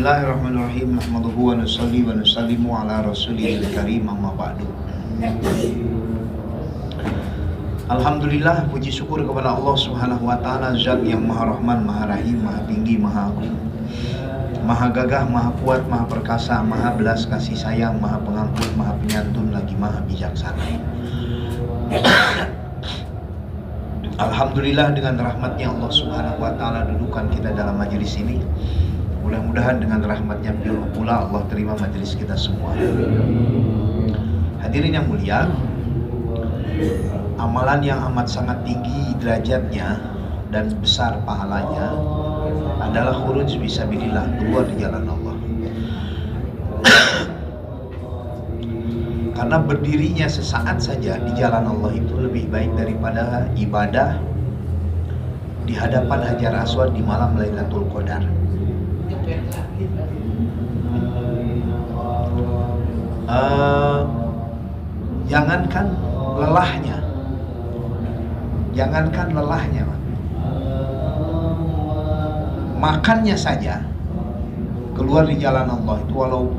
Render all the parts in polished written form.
Bismillahirrahmanirrahim. Nahmaduhu wa nusalli wa nusallimu ala rasulil karim, amma ba'du. Alhamdulillah, puji syukur kepada Allah Subhanahu wa taala, Zat yang Maha Rahman, Maha Rahim, Maha Tinggi, Maha Agung, Maha Gagah, Maha Kuat, Maha Perkasa, Maha Belas Kasih Sayang, Maha Pengampun, Maha Penyantun, lagi Maha Bijaksana. Alhamdulillah, dengan rahmatnya Allah Subhanahu wa taala dudukan kita dalam majelis ini. Mudah-mudahan dengan rahmatnya pula Allah terima majelis kita semua. Hadirin yang mulia, amalan yang amat sangat tinggi derajatnya dan besar pahalanya adalah khuruj fisabilillah, keluar di jalan Allah. Karena berdirinya sesaat saja di jalan Allah itu lebih baik daripada ibadah di hadapan Hajar Aswad di malam Lailatul Qadar. Jangankan lelahnya, makannya saja keluar di jalan Allah itu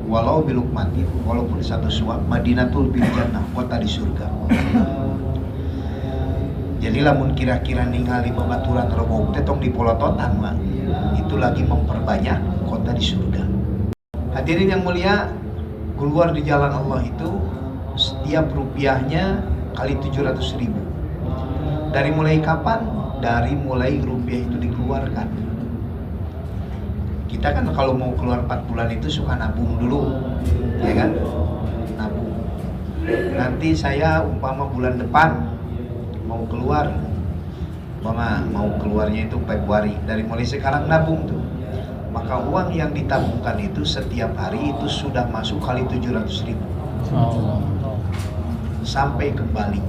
walau bilukmati, walaupun satu suap, Madinatul bil Jannah, kota di surga. Jadi lamun kira-kira ningali babaturan robong tetong di polototan mah, itu lagi memperbanyak kota di surga. Hadirin yang mulia, keluar di jalan Allah itu setiap rupiahnya kali 700.000. Dari mulai kapan? Dari mulai rupiah itu dikeluarkan. Kita kan kalau mau keluar 4 bulan itu suka nabung dulu, ya kan? Nabung. Nanti saya umpama bulan depan mau keluar, mau keluarnya itu Februari, dari mulai sekarang nabung tuh. Maka uang yang ditabungkan itu setiap hari itu sudah masuk kali 700.000 sampai kembali.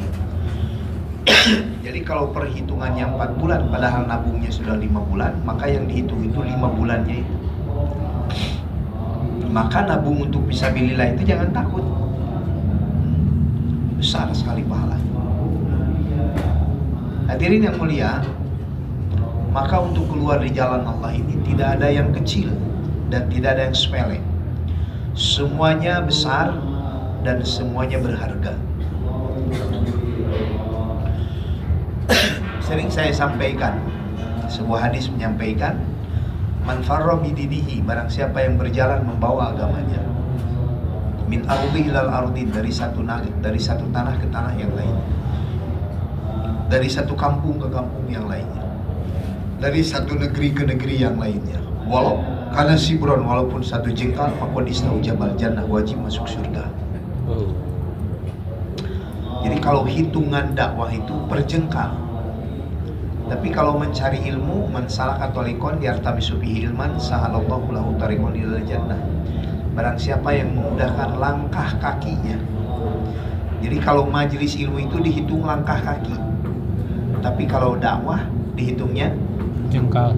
Jadi kalau perhitungannya 4 bulan padahal nabungnya sudah 5 bulan, maka yang dihitung itu 5 bulannya itu. Maka nabung untuk fisabilillah itu jangan takut, besar sekali pahalanya. Hadirin yang mulia, maka untuk keluar di jalan Allah ini tidak ada yang kecil dan tidak ada yang sepele. Semuanya besar dan semuanya berharga. Sering saya sampaikan, sebuah hadis menyampaikan, man farra bidinihi, barang siapa yang berjalan membawa agamanya, min ardi ilal ardi, dari satu tanah ke tanah yang lain, dari satu kampung ke kampung yang lainnya, dari satu negeri ke negeri yang lainnya, walau karena sibron, walaupun satu jengkal, maka distau jabal jannah, wajib masuk surga. Jadi kalau hitungan dakwah itu per jengkal. Tapi kalau mencari ilmu, man salaka tariqan yartamisu bihi ilman sahalallahu lahu tariqan ilal jannah. Barang siapa yang memudahkan langkah kakinya. Jadi kalau majelis ilmu itu dihitung langkah kaki. Tapi kalau dakwah dihitungnya jengkal.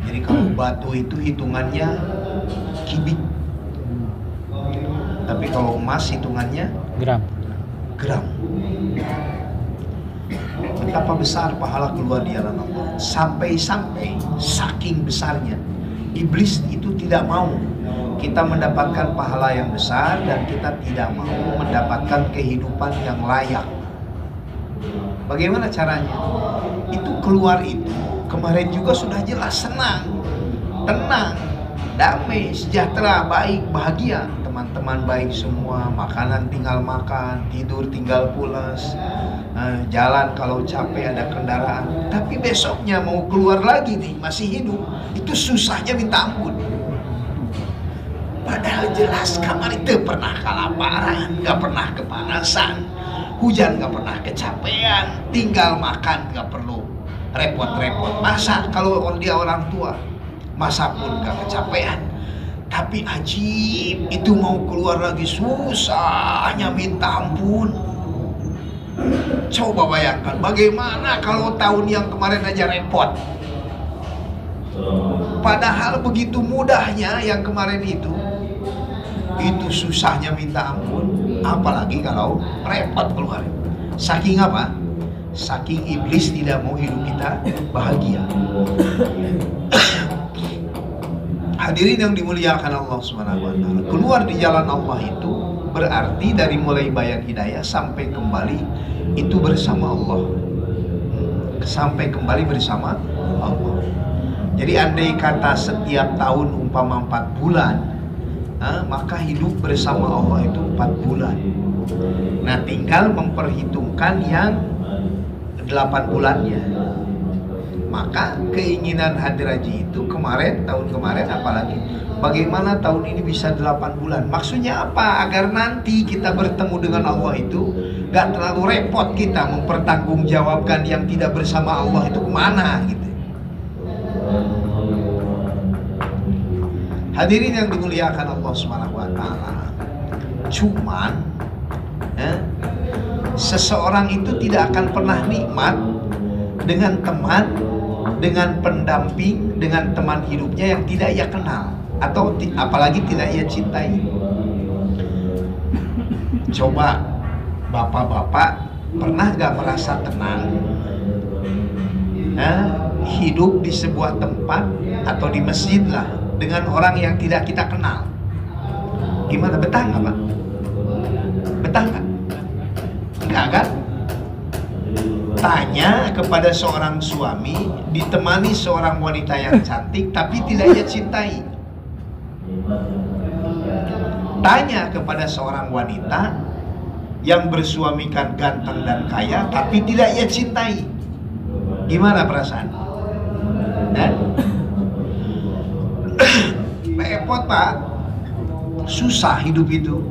Jadi kalau batu itu hitungannya kubik. Tapi kalau emas hitungannya gram. Betapa besar pahala keluar di jalan Allah. Sampai-sampai saking besarnya, iblis itu tidak mau kita mendapatkan pahala yang besar dan kita tidak mau mendapatkan kehidupan yang layak. Bagaimana caranya? Itu keluar itu kemarin juga sudah jelas, senang, tenang, damai, sejahtera, baik, bahagia. Teman-teman baik semua, makanan tinggal makan, tidur tinggal pulas, jalan kalau capek ada kendaraan. Tapi besoknya mau keluar lagi nih, masih hidup, itu susahnya minta ampun. Padahal jelas kamar itu pernah kelaparan, gak pernah kepanasan, hujan gak pernah kecapean, tinggal makan gak perlu repot-repot. Masa kalau dia orang tua, masa pun gak kecapean. Tapi ajib, itu mau keluar lagi susahnya minta ampun. Coba bayangkan bagaimana kalau tahun yang kemarin aja repot. Padahal begitu mudahnya yang kemarin itu susahnya minta ampun. Apalagi kalau repot keluar. Saking apa? saking iblis tidak mau hidup kita bahagia. Hadirin yang dimuliakan Allah Subhanahu wa taala, keluar di jalan Allah itu berarti dari mulai bayang hidayah sampai kembali itu bersama Allah. Sampai kembali bersama Allah. Jadi andai kata setiap tahun umpama 4 bulan, maka hidup bersama Allah itu 4 bulan. Nah, tinggal memperhitungkan yang 8 bulannya. Maka keinginan Hadir Haji itu tahun kemarin apalagi, bagaimana tahun ini bisa 8 bulan. Maksudnya apa? Agar nanti kita bertemu dengan Allah itu gak terlalu repot kita mempertanggungjawabkan yang tidak bersama Allah itu kemana gitu. Hadirin yang dimuliakan Allah Subhanahu wa taala. Cuman seseorang itu tidak akan pernah nikmat dengan teman, dengan pendamping, dengan teman hidupnya yang tidak ia kenal atau apalagi tidak ia cintai. Coba bapak-bapak pernah gak merasa tenang hidup di sebuah tempat atau di masjid lah dengan orang yang tidak kita kenal? Gimana, betah gak Pak? Betah gak? Enggak kan? Tanya kepada seorang suami ditemani seorang wanita yang cantik tapi tidak ia cintai. Tanya kepada seorang wanita yang bersuamikan ganteng dan kaya tapi tidak ia cintai. Gimana perasaan? Repot Pak. Susah hidup itu.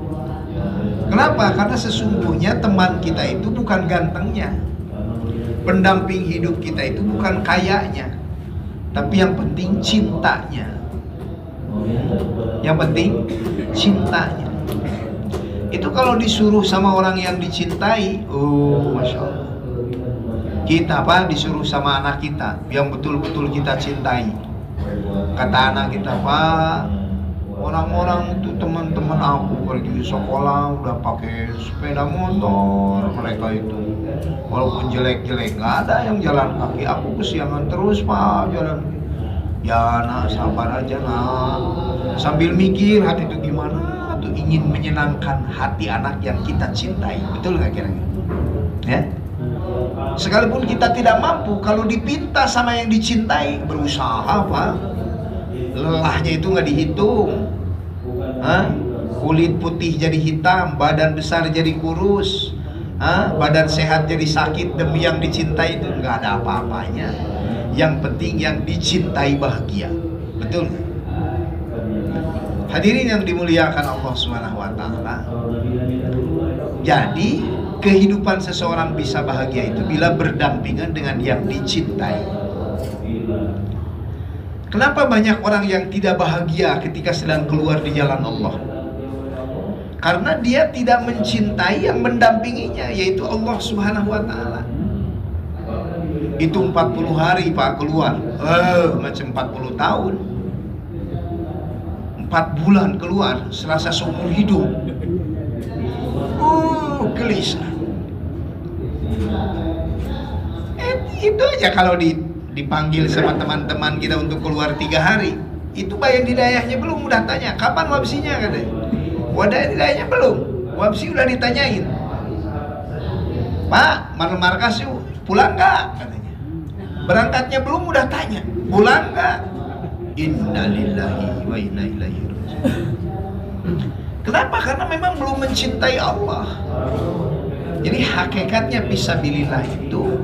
Kenapa? Karena sesungguhnya teman kita itu bukan gantengnya, pendamping hidup kita itu bukan kayanya, tapi yang penting cintanya. Yang penting cintanya. Itu kalau disuruh sama orang yang dicintai, Masya Allah. Kita Pak disuruh sama anak kita yang betul-betul kita cintai. Kata anak kita, Pak, orang-orang itu teman-teman aku pergi sekolah udah pakai sepeda motor, mereka itu walaupun jelek-jelek nggak ada yang jalan kaki, aku kesiangan terus Pak jalan. Ya nak, sabar aja nak, sambil mikir hati itu gimana tuh, ingin menyenangkan hati anak yang kita cintai. Betul nggak kira-kira? Ya, sekalipun kita tidak mampu, kalau dipinta sama yang dicintai, berusaha Pak. Lelahnya itu nggak dihitung. Kulit putih jadi hitam, badan besar jadi kurus, badan sehat jadi sakit demi yang dicintai, itu nggak ada apa-apanya. Yang penting yang dicintai bahagia. Betul? Hadirin yang dimuliakan Allah Subhanahu wa taala. Jadi kehidupan seseorang bisa bahagia itu bila berdampingan dengan yang dicintai. Kenapa banyak orang yang tidak bahagia ketika sedang keluar di jalan Allah? Karena dia tidak mencintai yang mendampinginya, yaitu Allah Subhanahu wa taala. Itu 40 hari Pak keluar, macam 40 tahun. 4 bulan keluar, serasa seumur hidup. Gelisah. Itu aja kalau dipanggil sama teman-teman kita untuk keluar 3 hari, itu bayang hidayahnya belum, udah tanya kapan wabsinya katanya. Wadah hidayahnya belum, wabsi udah ditanyain, Pak Marl Markas yuk pulang gak katanya. Berangkatnya belum udah tanya pulang gak. Innalillahi wa inna ilaihi raji'un. Kenapa? Karena memang belum mencintai Allah. Jadi hakikatnya fisabilillah itu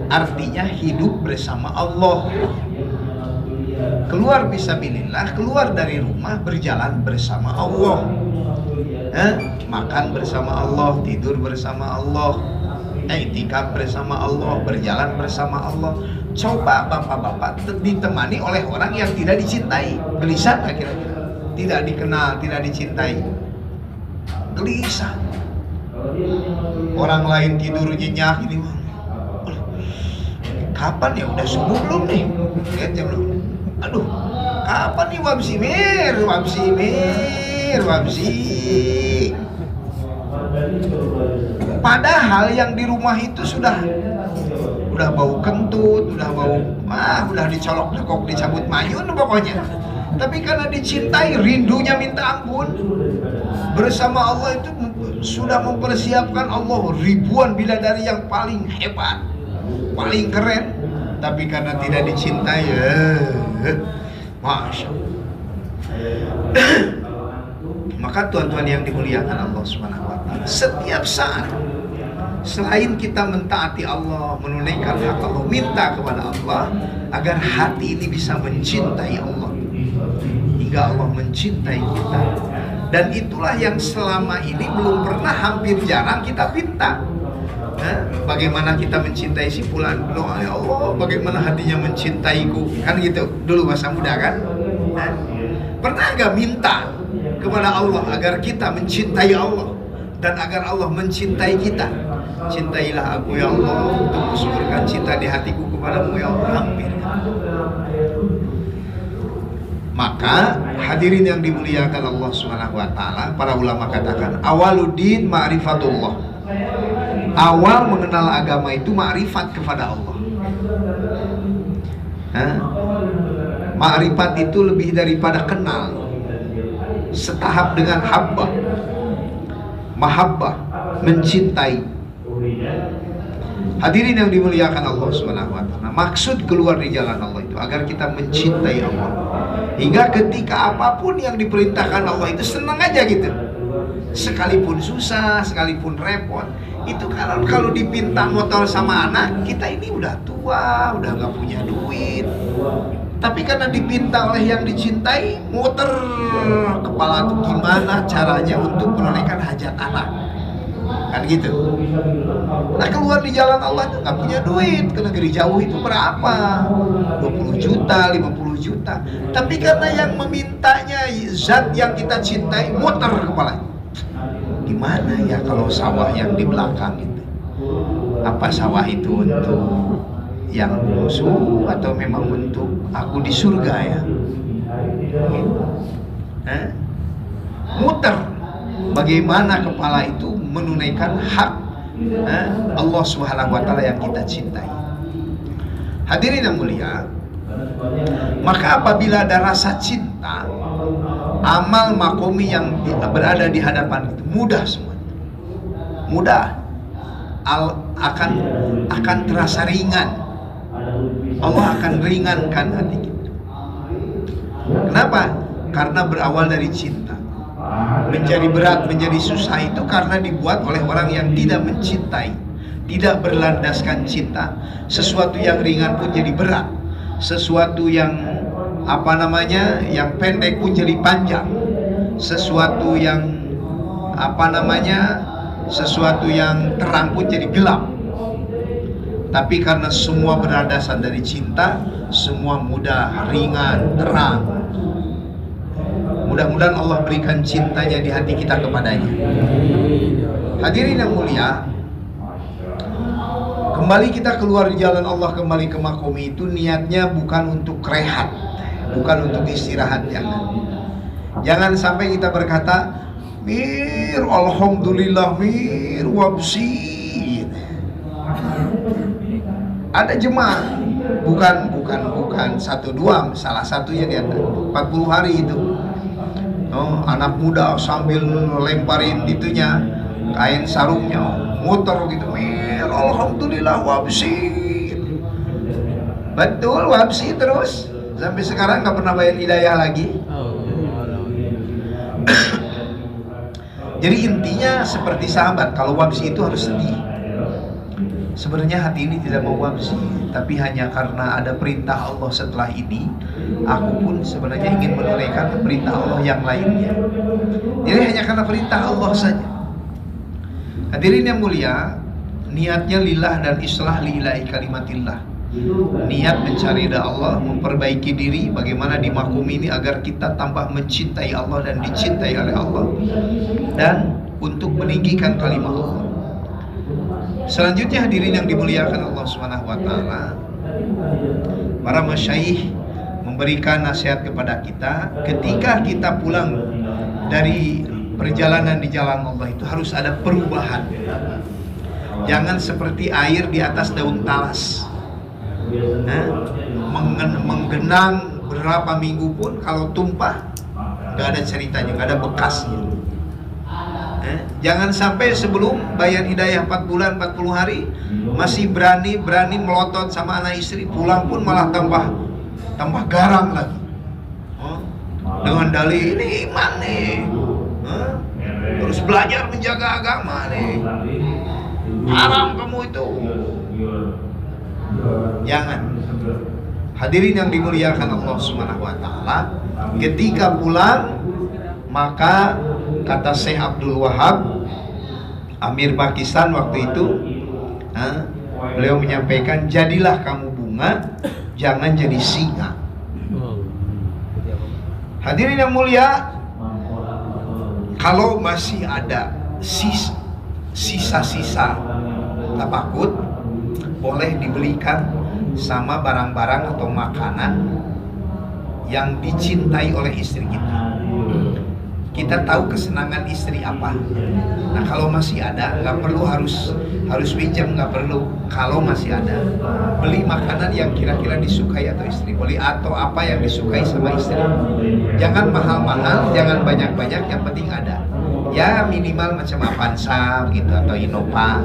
artinya hidup bersama Allah. Keluar fisabilillah, keluar dari rumah berjalan bersama Allah. Makan bersama Allah, tidur bersama Allah, i'tikaf bersama Allah, berjalan bersama Allah. Coba bapak-bapak ditemani oleh orang yang tidak dicintai, gelisah nggak kira-kira? Tidak dikenal, tidak dicintai, gelisah. Orang lain tidur nyenyak ini, kapan ya, udah subuh belum nih? Lihat jam belum? Aduh, kapan nih wabsi mir, wabsi. Padahal yang di rumah itu sudah udah bau kentut, udah dicolok-colok, dicabut mayun pokoknya. Tapi karena dicintai, rindunya minta ampun. Bersama Allah itu sudah mempersiapkan Allah ribuan bidadari yang paling hebat, paling keren. Tapi karena tidak dicintai, Masya Allah. Maka tuan-tuan yang dimuliakan Allah Subhanahu wa Ta'ala, setiap saat selain kita mentaati Allah, menunaikan hak Allah, minta kepada Allah agar hati ini bisa mencintai Allah hingga Allah mencintai kita. Dan itulah yang selama ini belum pernah, hampir jarang kita minta. Bagaimana kita mencintai si fulan? Doa, ya Allah, bagaimana hatinya mencintaiku? Kan gitu dulu masa muda kan? Pernah gak minta kepada Allah agar kita mencintai Allah dan agar Allah mencintai kita? Cintailah aku ya Allah, untuk kusuburkan cinta di hatiku kepadamu ya Allah. Hampir. Maka hadirin yang dimuliakan Allah Subhanahu wa Ta'ala, para ulama katakan awaluddin ma'rifatullah. Awal mengenal agama itu ma'rifat kepada Allah. Ma'rifat itu lebih daripada kenal, setahap dengan habbah, mahabbah, mencintai. Hadirin yang dimuliakan Allah Subhanahu wa Ta'ala, maksud keluar di jalan Allah itu agar kita mencintai Allah, hingga ketika apapun yang diperintahkan Allah itu senang aja gitu, sekalipun susah, sekalipun repot. Itu kalau dipinta motor sama anak kita, ini udah tua, udah gak punya duit, tapi karena dipinta oleh yang dicintai, muter kepala tuh gimana caranya untuk menunaikan hajat anak, kan gitu. Nah, keluar di jalan Allah tuh gak punya duit, ke negeri jauh itu berapa? 20 juta, 50 juta. Tapi karena yang memintanya zat yang kita cintai, muter kepala. Gimana ya kalau sawah yang di belakang itu? Apa sawah itu untuk yang musuh atau memang untuk aku di surga ya? Muter. Bagaimana kepala itu menunaikan hak Allah Subhanahu wa Ta'ala yang kita cintai. Hadirin yang mulia, maka apabila ada rasa cinta, amal makomi yang berada di hadapan itu mudah semua, mudah, akan terasa ringan. Allah akan ringankan hati kita. Kenapa? Karena berawal dari cinta. Menjadi berat, menjadi susah itu karena dibuat oleh orang yang tidak mencintai, tidak berlandaskan cinta. Sesuatu yang ringan pun jadi berat, sesuatu yang yang pendek pun jadi panjang, sesuatu yang sesuatu yang terang pun jadi gelap. Tapi karena semua berlandaskan dari cinta, semua mudah, ringan, terang. Mudah-mudahan Allah berikan cintanya di hati kita kepadanya. Hadirin yang mulia, kembali kita keluar di jalan Allah, kembali ke makomi itu niatnya bukan untuk rehat, bukan untuk istirahat. Jangan sampai kita berkata, Mir, alhamdulillah Mir, wabsi. Ada jemaah, bukan 1-2, salah satunya dia 40 hari itu. Anak muda sambil lemparin itunya, kain sarungnya, muter gitu, Mir, alhamdulillah wabsi. Betul, wabsi terus sampai sekarang nggak pernah bayar hidayah lagi. Jadi intinya seperti sahabat, kalau wabsi itu harus sedih. Sebenarnya hati ini tidak mau wabsi, tapi hanya karena ada perintah Allah setelah ini, aku pun sebenarnya ingin menunaikan perintah Allah yang lainnya. Jadi hanya karena perintah Allah saja. Hadirin yang mulia, niatnya lillah dan islah lillahi kalimatillah. Niat mencari ridha Allah, memperbaiki diri bagaimana di makum ini agar kita tambah mencintai Allah dan dicintai oleh Allah, dan untuk meninggikan kalimat Allah. Selanjutnya hadirin yang dimuliakan Allah Subhanahu wa Ta'ala, para masyayikh memberikan nasihat kepada kita ketika kita pulang dari perjalanan di jalan Allah itu harus ada perubahan. Jangan seperti air di atas daun talas. Menggenang berapa minggu pun kalau tumpah gak ada ceritanya, gak ada bekasnya. Jangan sampai sebelum bayan hidayah 4 bulan 40 hari masih berani melotot sama anak istri, pulang pun malah tambah garam lagi. Dengan dalih ini iman nih, terus belajar menjaga agama nih, haram kamu itu. Jangan. Hadirin yang dimuliakan Allah Subhanahu wa taala, ketika pulang maka kata Syekh Abdul Wahab, Amir Pakistan waktu itu, beliau menyampaikan, jadilah kamu bunga, jangan jadi singa. Hadirin yang mulia, kalau masih ada sisa-sisa tabakut, boleh dibelikan sama barang-barang atau makanan yang dicintai oleh istri kita. Kita tahu kesenangan istri apa. Nah kalau masih ada, nggak perlu harus pinjam, nggak perlu. Kalau masih ada, beli makanan yang kira-kira disukai atau istri, beli atau apa yang disukai sama istri. Jangan mahal-mahal, jangan banyak-banyak, yang penting ada. Ya minimal macam Avanza gitu atau Innova.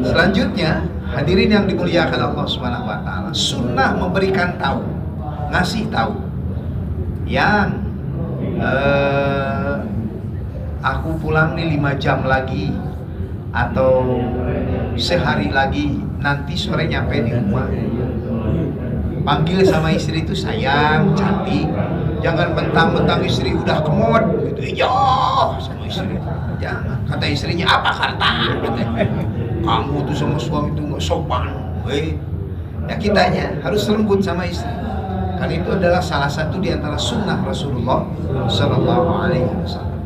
Selanjutnya, hadirin yang dimuliakan Allah Subhanahu wa taala, sunnah memberikan tahu, ngasih tahu. Yang aku pulang nih 5 jam lagi atau sehari lagi, nanti sore nyampe di rumah. Panggil sama istri itu sayang, cantik. Jangan mentang-mentang istri udah kemod gitu, iya sama istri. Jangan. Kata istrinya, apa harta? Kamu tuh sama suami tuh nggak sopan. Ya kitanya harus lembut sama istri. Karena itu adalah salah satu di antara sunnah Rasulullah Sallallahu Alaihi Wasallam.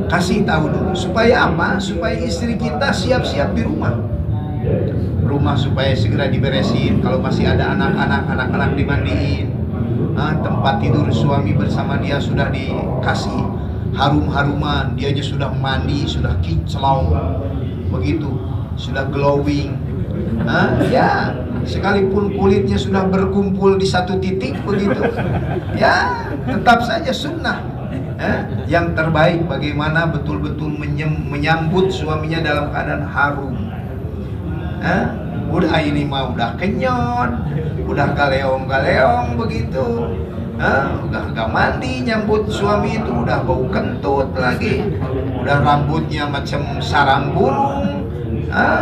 Kasih tahu dulu supaya apa? Supaya istri kita siap-siap di rumah. Rumah supaya segera diberesin. Kalau masih ada anak-anak dimandiin. Tempat tidur suami bersama dia sudah dikasih harum-haruman. Dia aja sudah mandi, sudah kinclong, begitu, sudah glowing. Ya, sekalipun kulitnya sudah berkumpul di satu titik begitu, ya tetap saja sunnah. Yang terbaik bagaimana betul-betul menyambut suaminya dalam keadaan harum. Udah ini mah udah kenyot, udah galeong-galeong begitu, udah gak mandi nyambut suami itu, udah bau kentut lagi, udah rambutnya macam sarang burung,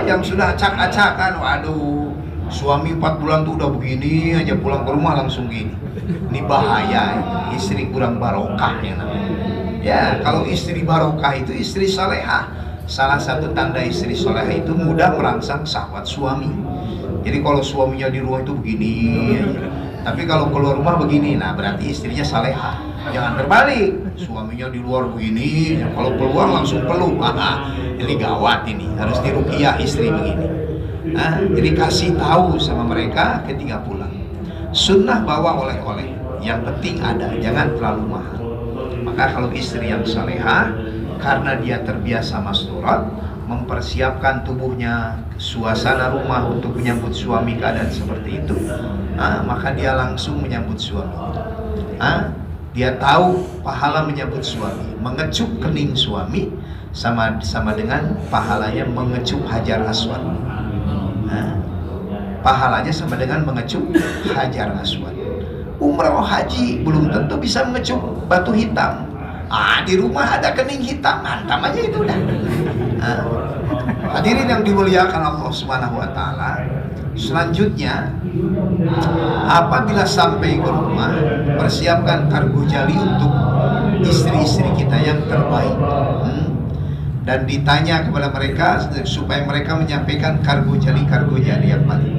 yang sudah acak-acakan. Waduh, suami 4 bulan tuh udah begini aja, pulang ke rumah langsung gini. Ini bahaya, istri kurang barokah ya namanya. Ya, kalau istri barokah itu istri salehah. Salah satu tanda istri salehah itu mudah merangsang syahwat suami. Jadi kalau suaminya di rumah itu begini aja, tapi kalau keluar rumah begini, nah berarti istrinya salehah. Jangan terbalik, suaminya di luar begini, kalau keluar langsung peluk. Ini gawat, ini harus diruqyah istri begini. Jadi kasih tahu sama mereka ketika pulang. Sunnah bawa oleh-oleh, yang penting ada, jangan terlalu mahal. Maka kalau istri yang salehah, karena dia terbiasa masturat, mempersiapkan tubuhnya, suasana rumah untuk menyambut suami keadaan seperti itu, maka dia langsung menyambut suami. Dia tahu pahala menyambut suami, mengecup kening suami sama dengan pahalanya mengecup hajar aswad. Pahalanya sama dengan mengecup hajar aswad. Umrah haji belum tentu bisa mengecup batu hitam. Di rumah ada kening hitam, hantam aja itu udah. Hadirin yang dimuliakan Allah Subhanahu wa taala, selanjutnya apabila sampai ke rumah, persiapkan kargo jali untuk istri-istri kita yang terbaik. Dan ditanya kepada mereka supaya mereka menyampaikan kargo jali yang paling.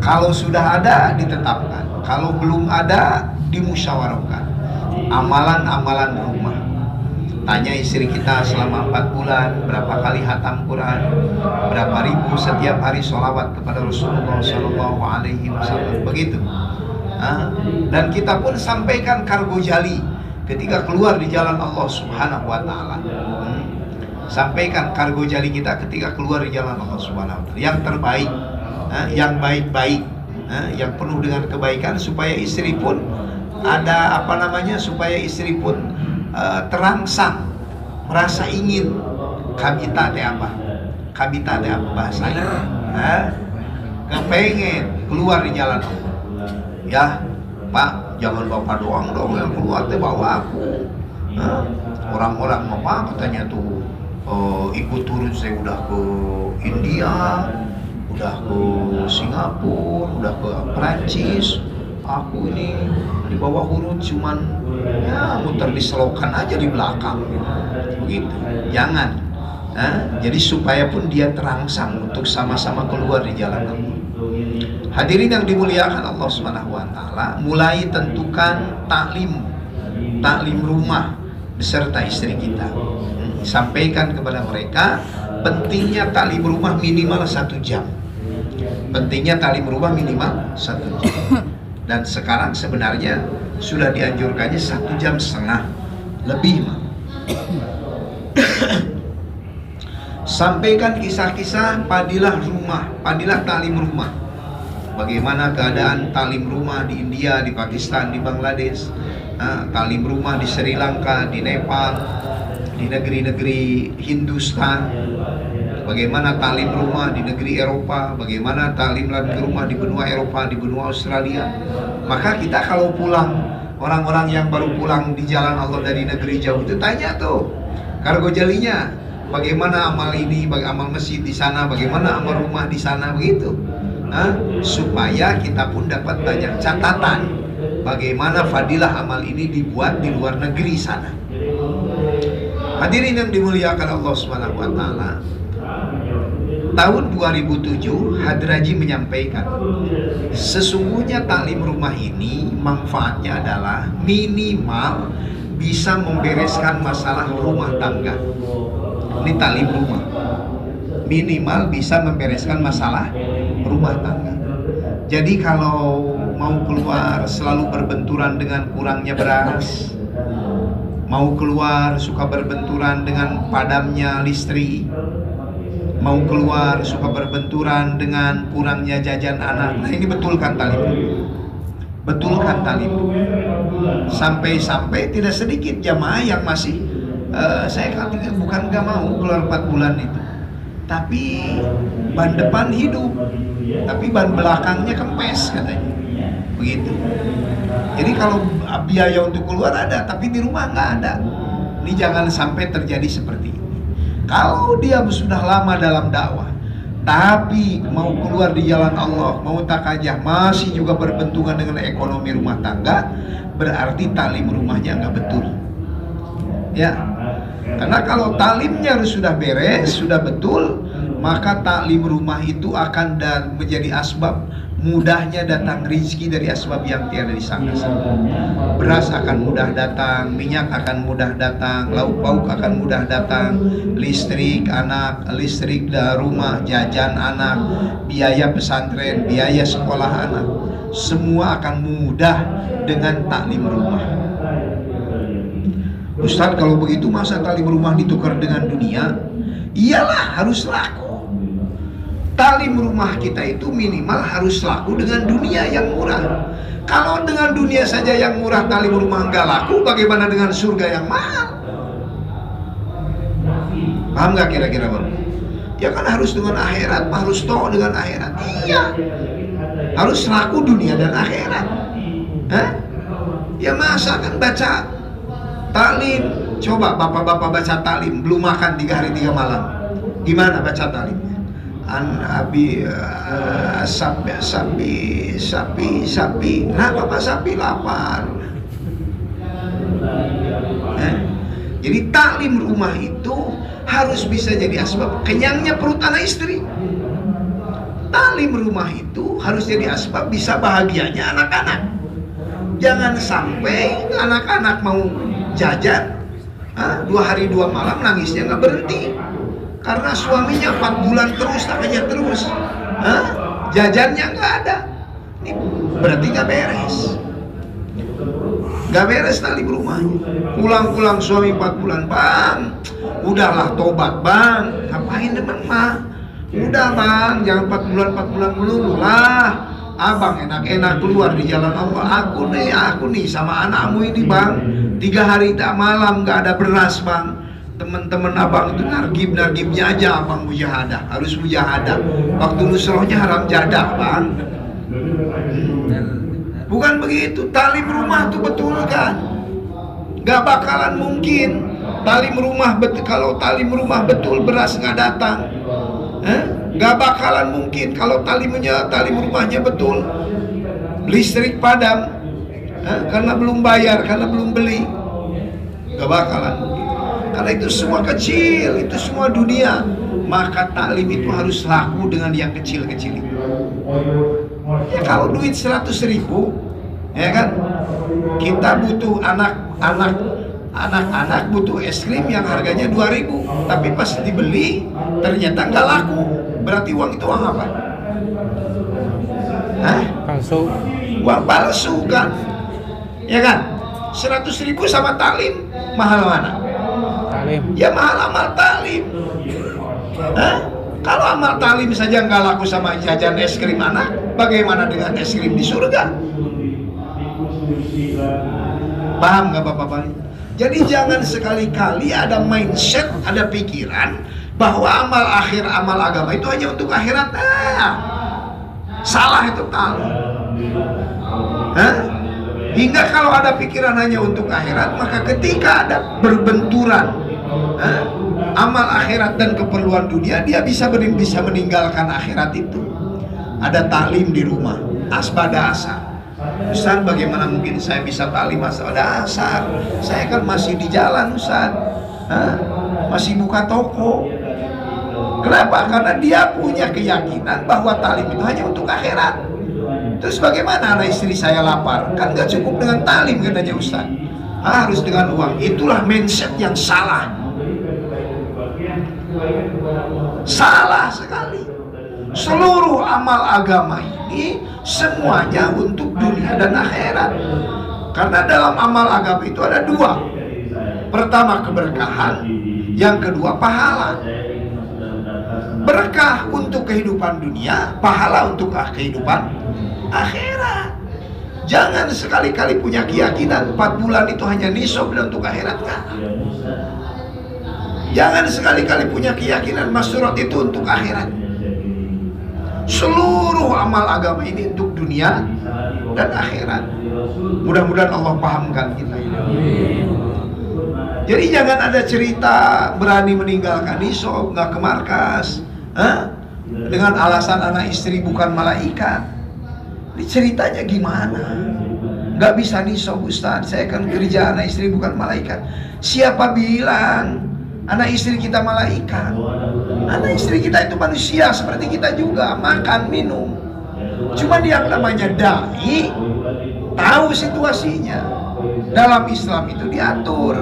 Kalau sudah ada ditetapkan, kalau belum ada dimusyawarahkan. Amalan-amalan rumah. Tanya istri kita selama 4 bulan berapa kali hatam Quran, berapa ribu setiap hari sholawat kepada Rasulullah Sallallahu Alaihi Wasallam, begitu. Dan kita pun sampaikan kargo jali ketika keluar di jalan Allah Subhanahu wa Ta'ala. Sampaikan kargo jali kita ketika keluar di jalan Allah Subhanahu wa Ta'ala yang terbaik, yang baik-baik, yang penuh dengan kebaikan, supaya istri pun ada supaya istri pun terangsang, merasa ingin. Kabita teh apa? Kabita teh apa bahasanya? Kepengen keluar di jalan Allah. Ya, Pak, jangan Bapak doang dong yang keluar, teh bawa aku. Orang-orang apa katanya tuh ikut turun, saya udah ke India, udah ke Singapura, udah ke Perancis. Aku ini di bawah urut cuman ya muter di selokan aja di belakang, begitu. Jangan. Jadi supaya pun dia terangsang untuk sama-sama keluar di jalan Allah. Hadirin yang dimuliakan Allah Subhanahu wa Ta'ala, mulai tentukan taklim rumah beserta istri kita. Sampaikan kepada mereka pentingnya taklim rumah minimal 1 jam. Pentingnya taklim rumah minimal 1 jam. Dan sekarang sebenarnya sudah dianjurkannya 1,5 jam lebih. Sampaikan kisah-kisah padilah taklim rumah. Bagaimana keadaan taklim rumah di India, di Pakistan, di Bangladesh, taklim rumah di Sri Lanka, di Nepal, di negeri-negeri Hindustan, bagaimana taklim rumah di negeri Eropa, bagaimana taklim rumah di benua Eropa, di benua Australia. Maka kita kalau pulang, orang-orang yang baru pulang di jalan Allah dari negeri jauh itu tanya tuh kargo jalinya, bagaimana amal ini, amal masjid di sana, bagaimana amal rumah di sana, begitu. Supaya kita pun dapat banyak catatan bagaimana fadilah amal ini dibuat di luar negeri sana. Hadirin yang dimuliakan Allah Subhanahu wa Ta'ala, tahun 2007 Hadraji menyampaikan sesungguhnya taklim rumah ini manfaatnya adalah minimal bisa membereskan masalah rumah tangga. Ini taklim rumah minimal bisa membereskan masalah rumah tangga. Jadi kalau mau keluar selalu berbenturan dengan kurangnya beras, mau keluar suka berbenturan dengan padamnya listrik, mau keluar suka berbenturan dengan kurangnya jajan anak. Nah, ini betulkan taklim rumah. Betulkan taklim rumah. Sampai-sampai tidak sedikit jamaah yang masih saya katakan bukan gak mau keluar 4 bulan itu, tapi ban depan hidup, tapi ban belakangnya kempes katanya, begitu. Jadi kalau biaya untuk keluar ada, tapi di rumah nggak ada. Ini jangan sampai terjadi seperti ini. Kalau dia sudah lama dalam dakwah, tapi mau keluar di jalan Allah, mau takajah, masih juga berbenturan dengan ekonomi rumah tangga, berarti taklim rumahnya nggak betul. Ya, karena kalau taklimnya harus sudah beres, sudah betul, maka taklim rumah itu akan menjadi asbab mudahnya datang rezeki dari asbab yang tiada disangka. Beras akan mudah datang, minyak akan mudah datang, lauk pauk akan mudah datang, listrik anak, listrik rumah, jajan anak, biaya pesantren, biaya sekolah anak, semua akan mudah dengan taklim rumah. Ustaz, kalau begitu masa taklim rumah ditukar dengan dunia? Iyalah, harus laku. Taklim rumah kita itu minimal harus laku dengan dunia yang murah. Kalau dengan dunia saja yang murah taklim rumah nggak laku, bagaimana dengan surga yang mahal? Paham nggak kira-kira Bang? Ya kan harus dengan akhirat, harus tahu dengan akhirat. Iya, harus laku dunia dan akhirat. Ya masa kan baca taklim, coba bapak-bapak baca taklim, belum makan 3 hari 3 malam, gimana baca taklimnya? Abi sapi. Nah, bapak sapi lapar. Jadi taklim rumah itu harus bisa jadi asbab kenyangnya perut anak istri. Taklim rumah itu harus jadi asbab bisa bahagianya anak-anak. Jangan sampai anak-anak mau jajan 2 hari 2 malam nangisnya nggak berhenti karena suaminya 4 bulan terus takanya terus, jajannya nggak ada. Ini berarti nggak beres. Gak beres tali rumahnya. Pulang-pulang suami 4 bulan, bang, udahlah tobat bang. Ngapain emang mah? Udah bang, jangan 4 bulan melulu lah. Abang enak-enak keluar di jalan Allah. Aku nih sama anakmu ini bang, 3 hari tak malam gak ada beras bang. Teman-teman abang itu nargibnya aja abang mujahadah, harus mujahadah. Waktu nusrohnya haram jadah bang. Bukan begitu, talim rumah tuh betul kan? Gak bakalan mungkin talim rumah betul. Kalau talim rumah betul beras gak datang. Gak bakalan mungkin kalau talim rumahnya betul listrik padam karena belum bayar, karena belum beli. Gak bakalan mungkin. Karena itu semua kecil, itu semua dunia. Maka taklim itu harus laku dengan yang kecil-kecil itu. Ya kalau duit 100.000, ya kan, kita butuh anak-anak butuh es krim yang harganya 2.000, tapi pas dibeli ternyata nggak laku. Berarti uang itu uang apa? Palsu. Uang palsu kan? Ya kan? 100.000 sama taklim mahal mana? Taklim. Ya mahal amal taklim. Kalau amal taklim saja nggak laku sama jajan es krim anak, bagaimana dengan es krim di surga? Paham nggak bapak-bapak? Jadi jangan sekali-kali ada mindset, ada pikiran bahwa amal agama itu hanya untuk akhirat. Salah itu kalau. Hingga kalau ada pikiran hanya untuk akhirat, maka ketika ada berbenturan amal akhirat dan keperluan dunia, dia bisa meninggalkan akhirat itu. Ada taklim di rumah, asbada asar. Ustaz, bagaimana mungkin saya bisa taklim asbada asar? Saya kan masih di jalan, Ustaz. Masih buka toko. Kenapa? Karena dia punya keyakinan bahwa taklim itu hanya untuk akhirat. Terus bagaimana anak istri saya lapar? Kan gak cukup dengan taklim katanya Ustaz. Harus dengan uang. Itulah mindset yang salah. Salah sekali. Seluruh amal agama ini semuanya untuk dunia dan akhirat. Karena dalam amal agama itu ada 2. Pertama keberkahan, yang kedua pahala. Berkah untuk kehidupan dunia, pahala untuk kehidupan akhirat. Jangan sekali-kali punya keyakinan 4 bulan itu hanya nisab dan untuk akhirat kan? Jangan sekali-kali punya keyakinan masyurat itu untuk akhirat. Seluruh amal agama ini untuk dunia dan akhirat. Mudah-mudahan Allah pahamkan kita ini. Jadi jangan ada cerita berani meninggalkan nisab, nggak ke markas, dengan alasan anak istri bukan malaikat. Ini ceritanya gimana? Nggak bisa nisab Ustaz, saya kan kerja, anak istri bukan malaikat. Siapa bilang anak istri kita malaikat? Anak istri kita itu manusia seperti kita juga, makan, minum. Cuma dia namanya dai, tahu situasinya. Dalam Islam itu diatur.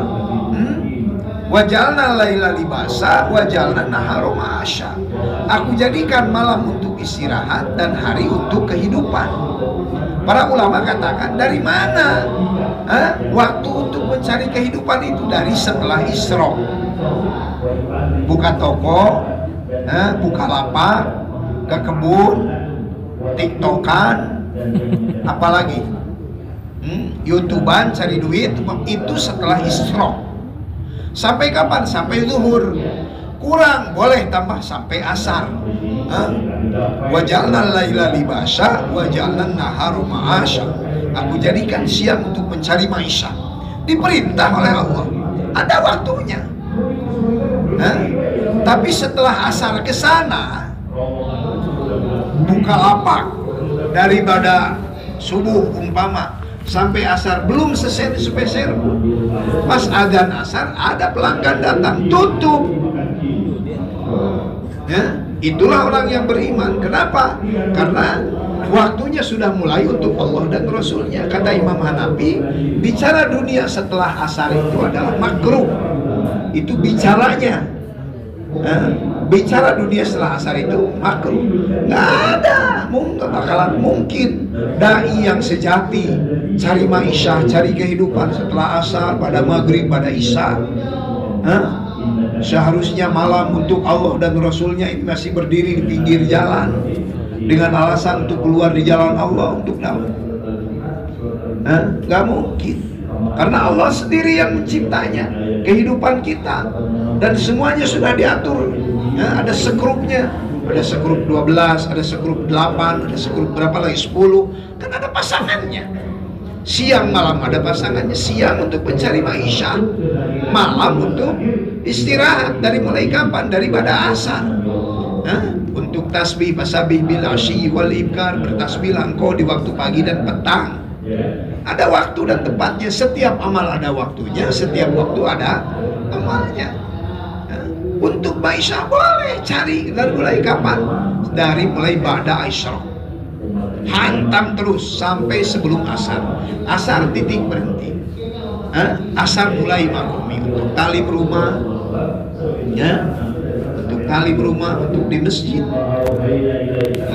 Wajalna laila libasa, wajalna nahara ma'asya. Aku jadikan malam untuk istirahat dan hari untuk kehidupan. Para ulama katakan, dari mana waktu untuk mencari kehidupan itu? Dari setelah Isra. Buka toko, buka lapak, ke kebun, tiktokan, apalagi YouTubean cari duit, itu setelah Isra. Sampai kapan? Sampai zuhur. Kurang boleh tambah sampai asar. Wajalna laila libasa, wajalna nahara ma'asya. Aku jadikan siang untuk mencari maisha. Diperintah oleh Allah. Ada waktunya. Tapi setelah asar ke sana, buka lapak daripada subuh umpama sampai asar belum selesai spesial. Pas adzan asar ada pelanggan datang, tutup. Itulah orang yang beriman. Kenapa? Karena waktunya sudah mulai untuk Allah dan Rasulnya. Kata Imam Hanafi, bicara dunia setelah asar itu adalah makruh. Itu bicaranya. Bicara dunia setelah asar itu makruh. Nggak ada. nggak bakalan mungkin. Dai yang sejati cari ma'isyah, cari kehidupan setelah asar, pada maghrib, pada isya. Seharusnya malam untuk Allah dan Rasulnya ini masih berdiri di pinggir jalan dengan alasan untuk keluar di jalan Allah untuk dakwah. Nggak mungkin, karena Allah sendiri yang menciptanya, kehidupan kita, dan semuanya sudah diatur. Ada sekrupnya, ada sekrup 12, ada sekrup 8, ada sekrup berapa lagi, 10, kan ada pasangannya. Siang malam ada pasangannya, siang untuk mencari ma'isyah, malam untuk istirahat. Dari mulai kapan? Daripada asar. Untuk tasbih, fasabih bil asyi wal ibkar, bertasbihlah engkau di waktu pagi dan petang. Ada waktu dan tempatnya, setiap amal ada waktunya, setiap waktu ada amalnya. Untuk ma'isyah boleh cari dari mulai kapan? Dari mulai ba'da isyraq, hantam terus sampai sebelum asar. Asar titik berhenti. Asar mulai makomi untuk talim rumah, untuk talim rumah, untuk di masjid.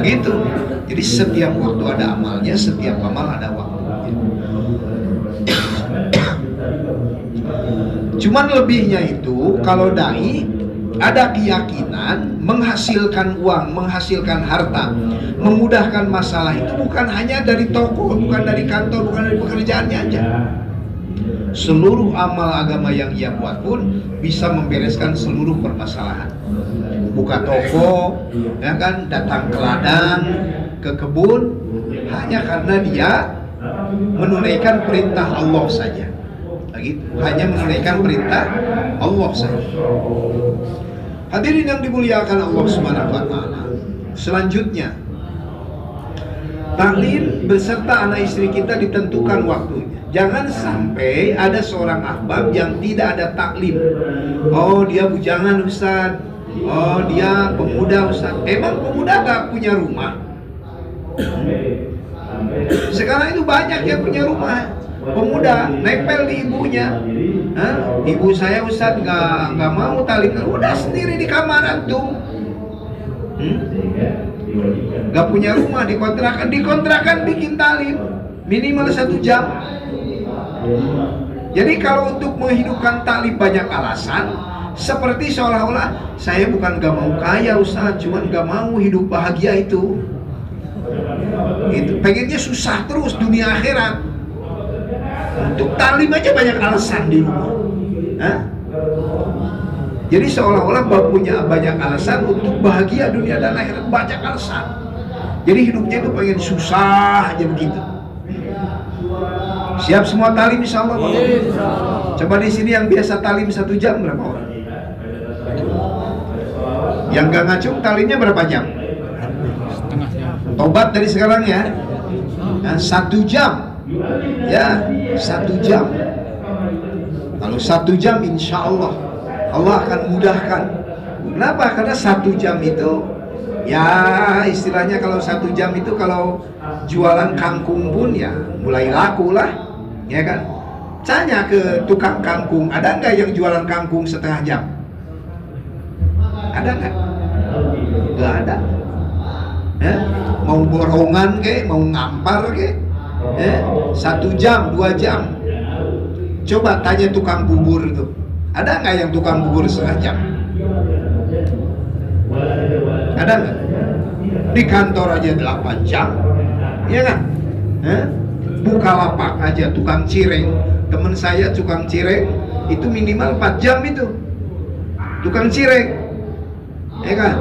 Begitu. Jadi setiap waktu ada amalnya, setiap amal ada waktunya. Cuman lebihnya itu, kalau dai ada keyakinan menghasilkan uang, menghasilkan harta, memudahkan masalah itu bukan hanya dari toko, bukan dari kantor, bukan dari pekerjaannya aja. Seluruh amal agama yang ia buat pun bisa membereskan seluruh permasalahan. Buka toko, ya kan, datang ke ladang, ke kebun, hanya karena dia menunaikan perintah Allah saja. Begitu, hanya menunaikan perintah Allah saja. Hadirin yang dimuliakan Allah Subhanahu wa taala. Selanjutnya, taklim beserta anak istri kita ditentukan waktunya. Jangan sampai ada seorang ahbab yang tidak ada taklim. Oh, dia bujangan Ustaz. Oh, dia pemuda Ustaz. Emang pemuda gak punya rumah? Sekarang itu banyak yang punya rumah. Pemuda nempel di ibunya. Ibu saya Ustaz nggak mau talim, udah sendiri di kamar antum. Nggak punya rumah, dikontrakan bikin talim minimal 1 jam. Jadi kalau untuk menghidupkan talim banyak alasan, seperti seolah-olah saya bukan nggak mau kaya Ustaz, cuman nggak mau hidup bahagia itu. Pengennya susah terus dunia akhirat. Untuk talim aja banyak alasan di rumah. Jadi seolah-olah punya banyak alasan untuk bahagia dunia dan akhirat, banyak alasan. Jadi hidupnya itu pengen susah aja begitu. Siap semua talim insyaallah Pak? Coba di sini yang biasa talim 1 jam berapa orang? Yang gak ngacung talimnya berapa jam? Setengah jam. Tobat dari sekarang ya. 1 jam. Ya, 1 jam. Kalau 1 jam insya Allah akan mudahkan. Kenapa? Karena 1 jam itu, ya istilahnya kalau 1 jam itu kalau jualan kangkung pun ya mulai laku lah, ya kan? Tanya ke tukang kangkung, ada nggak yang jualan kangkung setengah jam? Ada nggak? Nggak ada. Mau borongan ke, mau ngampar ke, 1 jam, 2 jam. Coba tanya tukang bubur itu, ada nggak yang tukang bubur setengah jam? Ada nggak? Di kantor aja 8 jam, ya kan? Bukalapak aja tukang cireng, temen saya tukang cireng itu minimal 4 jam itu, tukang cireng, ya kan?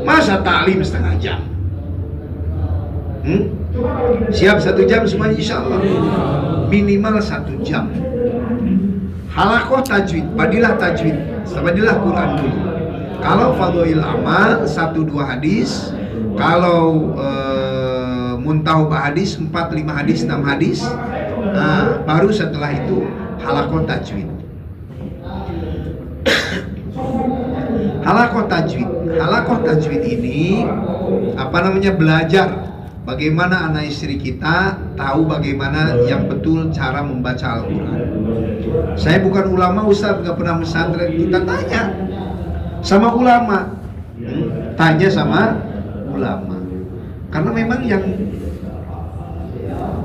Masa taklim setengah jam? Siap 1 jam semuanya insya Allah. Minimal 1 jam. Halakoh tajwid, padilah tajwid, padilah Quran dulu. Kalau fadhail amal 1-2 hadis, kalau muntahub hadis 4-5 hadis 6 hadis, baru setelah itu halakoh tajwid. Halakoh tajwid ini belajar bagaimana anak istri kita tahu bagaimana yang betul cara membaca Al-Quran. Saya bukan ulama Ustaz, nggak pernah pesantren. Kita tanya sama ulama, Karena memang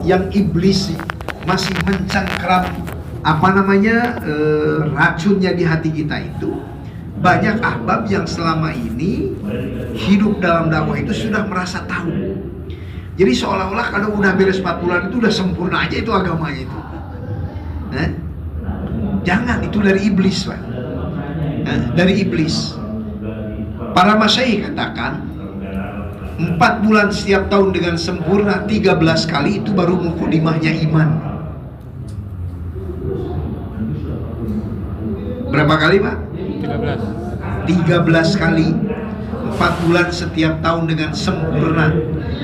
yang iblis masih mencengkeram racunnya di hati kita itu, banyak ahbab yang selama ini hidup dalam dakwah itu sudah merasa tahu. Jadi seolah-olah kalau udah beres 4 bulan itu udah sempurna aja itu agamanya itu. Jangan, itu dari iblis, Pak. Dari iblis. Para masyayikh katakan 4 bulan setiap tahun dengan sempurna 13 kali itu baru mukadimahnya iman. Berapa kali, Pak? 13 kali. 4 bulan setiap tahun dengan sempurna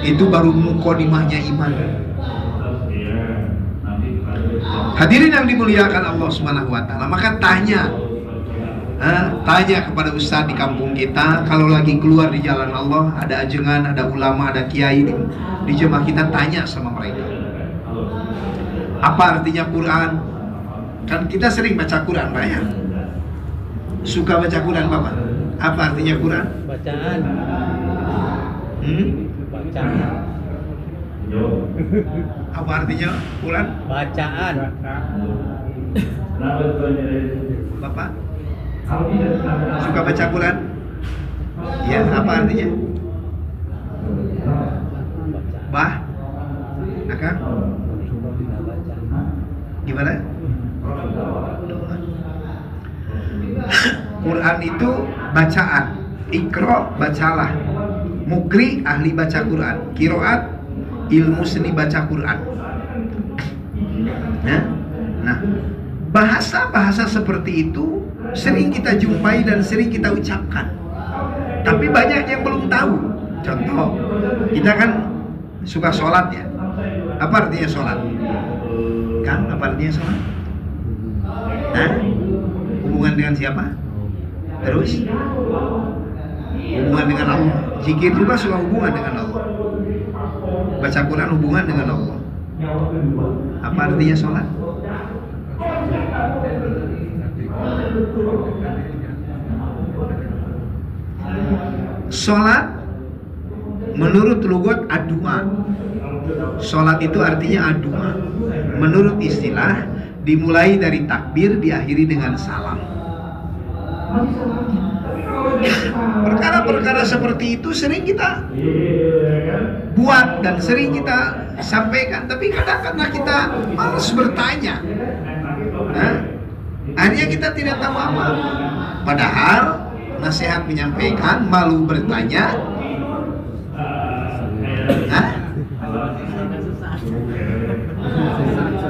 itu baru mukadimahnya iman. Hadirin yang dimuliakan Allah Subhanahu wa taala, maka tanya kepada ustaz di kampung kita, kalau lagi keluar di jalan Allah, ada ajengan, ada ulama, ada kiai di jemaah kita, tanya sama mereka. Apa artinya Quran? Kan kita sering baca Quran, Pak ya? Suka baca Quran, Bapak? Apa artinya Quran? Bacaan. Bacaan. Apa artinya Quran? Bacaan. Bapak suka baca Quran? Ya, apa artinya? Akang? Gimana? Quran itu bacaan. Iqra, bacalah. Mukri, ahli baca Quran. Qiraat, ilmu seni baca Quran. Nah, bahasa-bahasa seperti itu sering kita jumpai dan sering kita ucapkan, tapi banyak yang belum tahu. Contoh, kita kan suka sholat ya. Apa artinya sholat? Kan, apa artinya sholat? Hubungan dengan siapa? Terus hubungan dengan Allah. Zikir juga suka hubungan dengan Allah. Baca Quran hubungan dengan Allah. Apa artinya sholat? Sholat menurut lugat adua. Sholat itu artinya adua. Menurut istilah dimulai dari takbir, diakhiri dengan salam. Perkara-perkara seperti itu sering kita buat dan sering kita sampaikan, tapi kadang karena kita malas bertanya, akhirnya kita tidak tahu apa. Padahal nasihat menyampaikan, malu bertanya.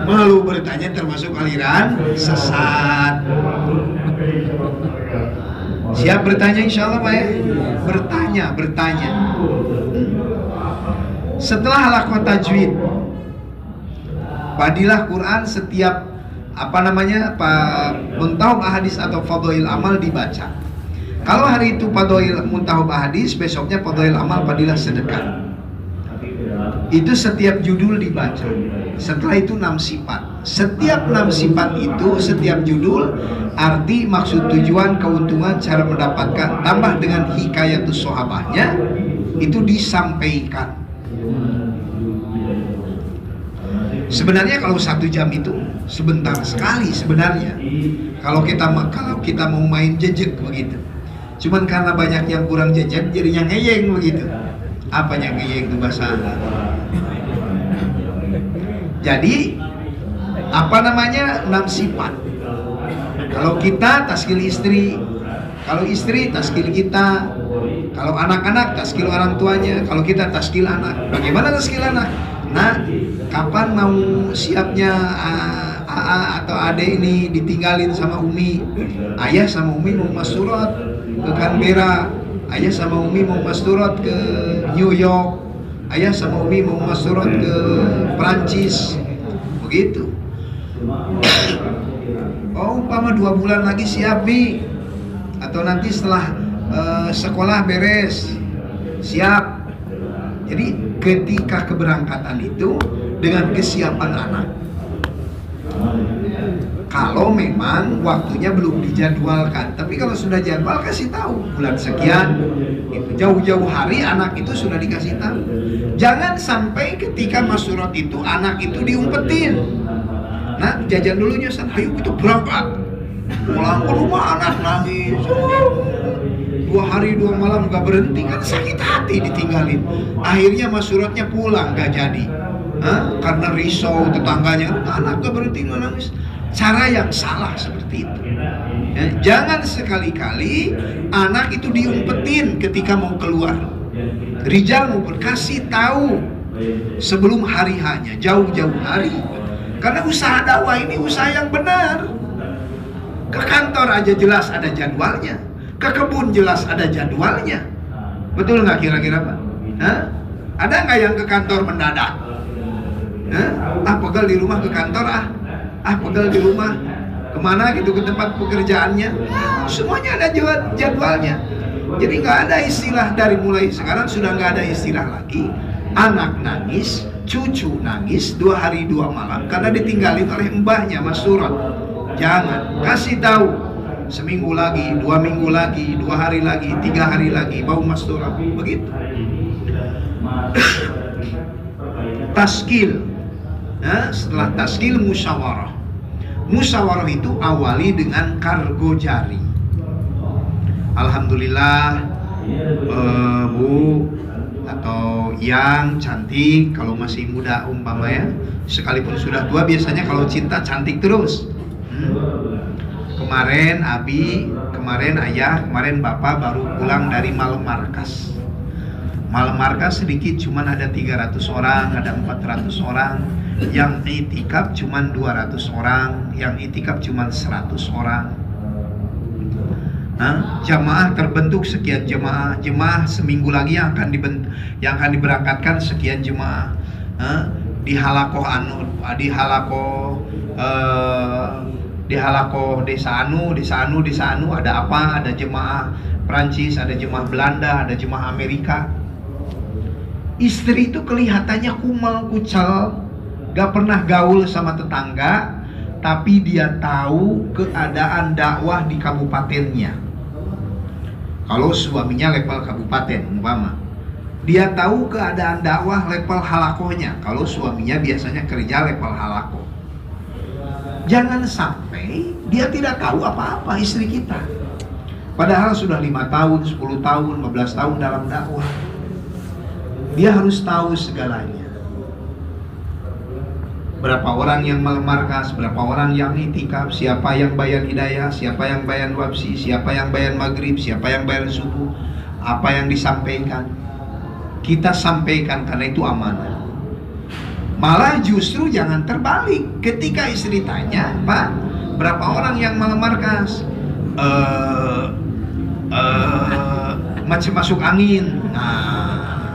Malu bertanya termasuk aliran sesat. Siap bertanya insya Allah, Pak ya? Bertanya. Setelah halaqah tajwid, padilah Quran setiap muntahab ahadis atau fadhail amal dibaca. Kalau hari itu fadhail muntahab ahadis, besoknya fadhail amal padilah sedekah. Itu setiap judul dibaca. Setelah itu 6 sifat. Setiap 6 sifat itu, setiap judul, arti, maksud, tujuan, keuntungan, cara mendapatkan, tambah dengan hikayatus sahabahnya, itu disampaikan. Sebenarnya kalau 1 jam itu sebentar sekali sebenarnya. Kalau kita mau main jejek begitu. Cuman karena banyak yang kurang jejek, jadinya ngeyeng begitu. Apanya ngeyeng itu bahasa? Jadi 6 sifat. Kalau kita taskil istri, kalau istri taskil kita, kalau anak-anak taskil orang tuanya, kalau kita taskil anak. Bagaimana taskil anak? Nah, kapan mau siapnya AA atau Ade ini ditinggalin sama Umi? Ayah sama Umi mau masturat ke Canberra, ayah sama Umi mau masturat ke New York, ayah sama Umi mau masturat ke Perancis, begitu. Oh, umpama 2 bulan lagi siap Mi, atau nanti setelah sekolah beres siap. Jadi ketika keberangkatan itu dengan kesiapan anak. Kalau memang waktunya belum dijadwalkan. Tapi kalau sudah jadwal, kasih tahu bulan sekian, itu jauh-jauh hari anak itu sudah dikasih tahu. Jangan sampai ketika masyurat itu anak itu diumpetin. Nah, jajan dulu Ustaz, ayo kita berangkat. Pulang ke rumah anak nangis. 2 hari 2 malam gak berhenti, kan sakit hati ditinggalin. Akhirnya masyuratnya pulang gak jadi. Karena risau tetangganya, anak gak berhenti nangis. Cara yang salah seperti itu. Ya, jangan sekali-kali anak itu diumpetin ketika mau keluar. Rijal mau kasih tahu sebelum hari hanya jauh-jauh hari. Karena usaha dakwah ini usaha yang benar. Ke kantor aja jelas ada jadwalnya, ke kebun jelas ada jadwalnya. Betul nggak kira-kira Pak? Ada nggak yang ke kantor mendadak? Pegal di rumah ke kantor pegal di rumah kemana gitu, ke tempat pekerjaannya. Semuanya ada jadwalnya. Jadi nggak ada istilah dari mulai sekarang sudah nggak ada istilah lagi anak nangis, cucu nangis 2 hari 2 malam karena ditinggalin oleh mbahnya masyurat. Jangan, kasih tahu seminggu lagi, 2 minggu lagi, 2 hari lagi, 3 hari lagi mau masyurat. Begitu. Taskil. Setelah taskil musyawarah. Musyawarah itu awali dengan kargo jari. Alhamdulillah, Bu atau yang cantik, kalau masih muda umpama ya, sekalipun sudah tua biasanya kalau cinta cantik terus. Kemarin Abi, kemarin Ayah, kemarin Bapak baru pulang dari malam markas. Malam markas sedikit, cuman ada 300 orang, ada 400 orang. Yang itikaf cuman 200 orang, yang itikaf cuman 100 orang. Jamaah terbentuk sekian jemaah, seminggu lagi yang akan diberangkatkan sekian jemaah. Di halakoh desa anu ada apa? Ada jemaah Prancis, ada jemaah Belanda, ada jemaah Amerika. Istri itu kelihatannya kumal kucal, gak pernah gaul sama tetangga, tapi dia tahu keadaan dakwah di kabupatennya. Kalau suaminya level kabupaten umpama, dia tahu keadaan dakwah level halakohnya. Kalau suaminya biasanya kerja level halakoh. Jangan sampai dia tidak tahu apa-apa istri kita, padahal sudah 5 tahun, 10 tahun, 15 tahun dalam dakwah. Dia harus tahu segalanya. Berapa orang yang malam markas, berapa orang yang itikaf, siapa yang bayan hidayah, siapa yang bayan wabsi, siapa yang bayan maghrib, siapa yang bayan subuh, apa yang disampaikan. Kita sampaikan karena itu amanah. Malah justru jangan terbalik. Ketika istri tanya, Pak, berapa orang yang malam markas? Macam masuk angin. Nah,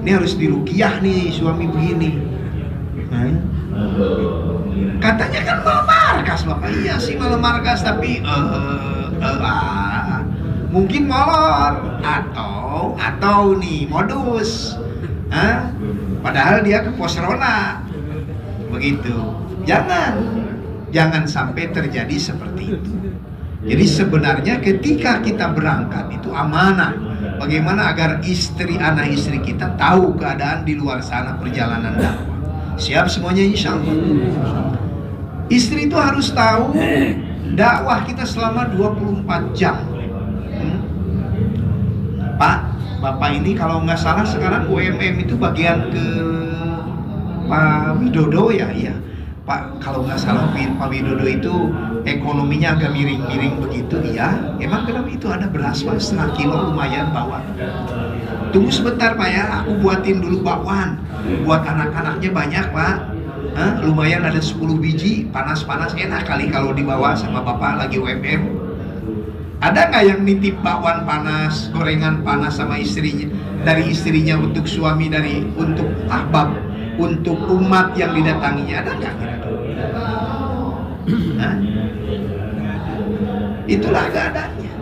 ini harus diruqyah nih suami begini. Katanya kan malam markas Bapak. Iya sih malam markas, tapi mungkin molor atau nih modus. Padahal dia ke posrona. Begitu. Jangan sampai terjadi seperti itu. Jadi sebenarnya ketika kita berangkat itu amanah. Bagaimana agar anak istri kita tahu keadaan di luar sana perjalanan dakwah. Siap semuanya insya Allah. Istri itu harus tahu dakwah kita selama 24 jam. Pak, Bapak ini kalau nggak salah sekarang UMM itu bagian ke Pak Widodo ya, iya. Pak, kalau nggak salah Pak Widodo itu ekonominya agak miring-miring begitu, iya. Emang kenapa itu ada beras Pak, 1/2 kilo lumayan bawa. Tunggu sebentar Pak ya, aku buatin dulu bakwan. Buat anak-anaknya banyak Pak. Lumayan ada 10 biji, panas-panas enak kali kalau dibawa sama Bapak lagi UMM. Ada nggak yang nitip bakwan panas, gorengan panas sama istrinya, dari istrinya untuk suami, untuk ahbab, untuk umat yang didatanginya, ada nggak kira-kira? Itulah keadaannya.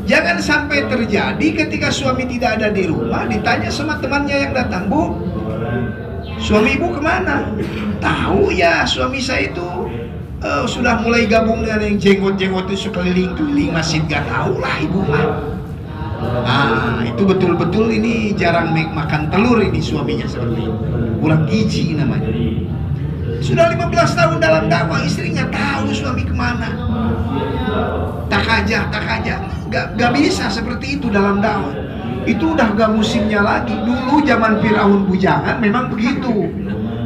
Jangan sampai terjadi ketika suami tidak ada di rumah, ditanya sama temannya yang datang, Bu, suami ibu kemana? Tahu ya suami saya itu sudah mulai gabung dengan yang jenggot-jenggot itu sekeliling-keliling masjid, gak tahu lah ibu mah. Itu betul-betul ini jarang makan telur ini suaminya seperti itu. Kurang gizi namanya. Sudah 15 tahun dalam dakwah, istrinya tahu suami kemana. Tak aja. Gak bisa seperti itu dalam dakwah. Itu udah gak musimnya lagi. Dulu zaman Firaun bujangan memang begitu.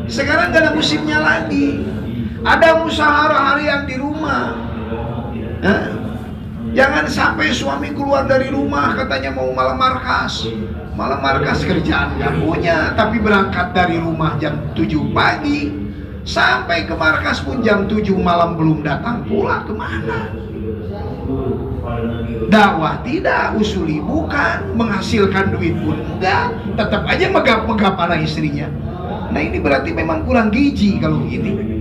Sekarang gak ada musimnya lagi. Ada musyawarah harian di rumah. Jangan sampai suami keluar dari rumah katanya mau malam markas. Malam markas kerjaan gak punya, tapi berangkat dari rumah jam 7 pagi sampai ke markas pun jam 7 malam belum datang pula. Kemana? Dakwah tidak, usuli bukan, menghasilkan duit pun enggak, tetap aja megap-megap anak istrinya. Nah ini berarti memang kurang gizi kalau ini.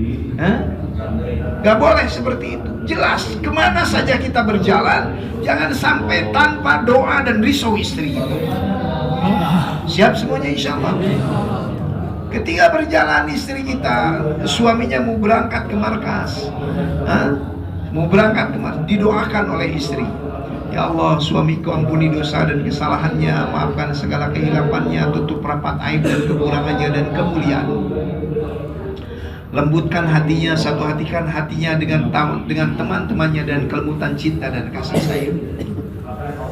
Gak boleh seperti itu. Jelas kemana saja kita berjalan, jangan sampai tanpa doa dan risau istri kita. Siap semuanya insya Allah. Ketika berjalan istri kita, suaminya mau berangkat ke markas, didoakan oleh istri. Ya Allah, suamiku ampuni dosa dan kesalahannya, maafkan segala kehilafannya, tutup rapat aib dan kekurangannya dan kemuliaan. Lembutkan hatinya, satu hatikan hatinya dengan teman-temannya dan kelembutan cinta dan kasih sayang.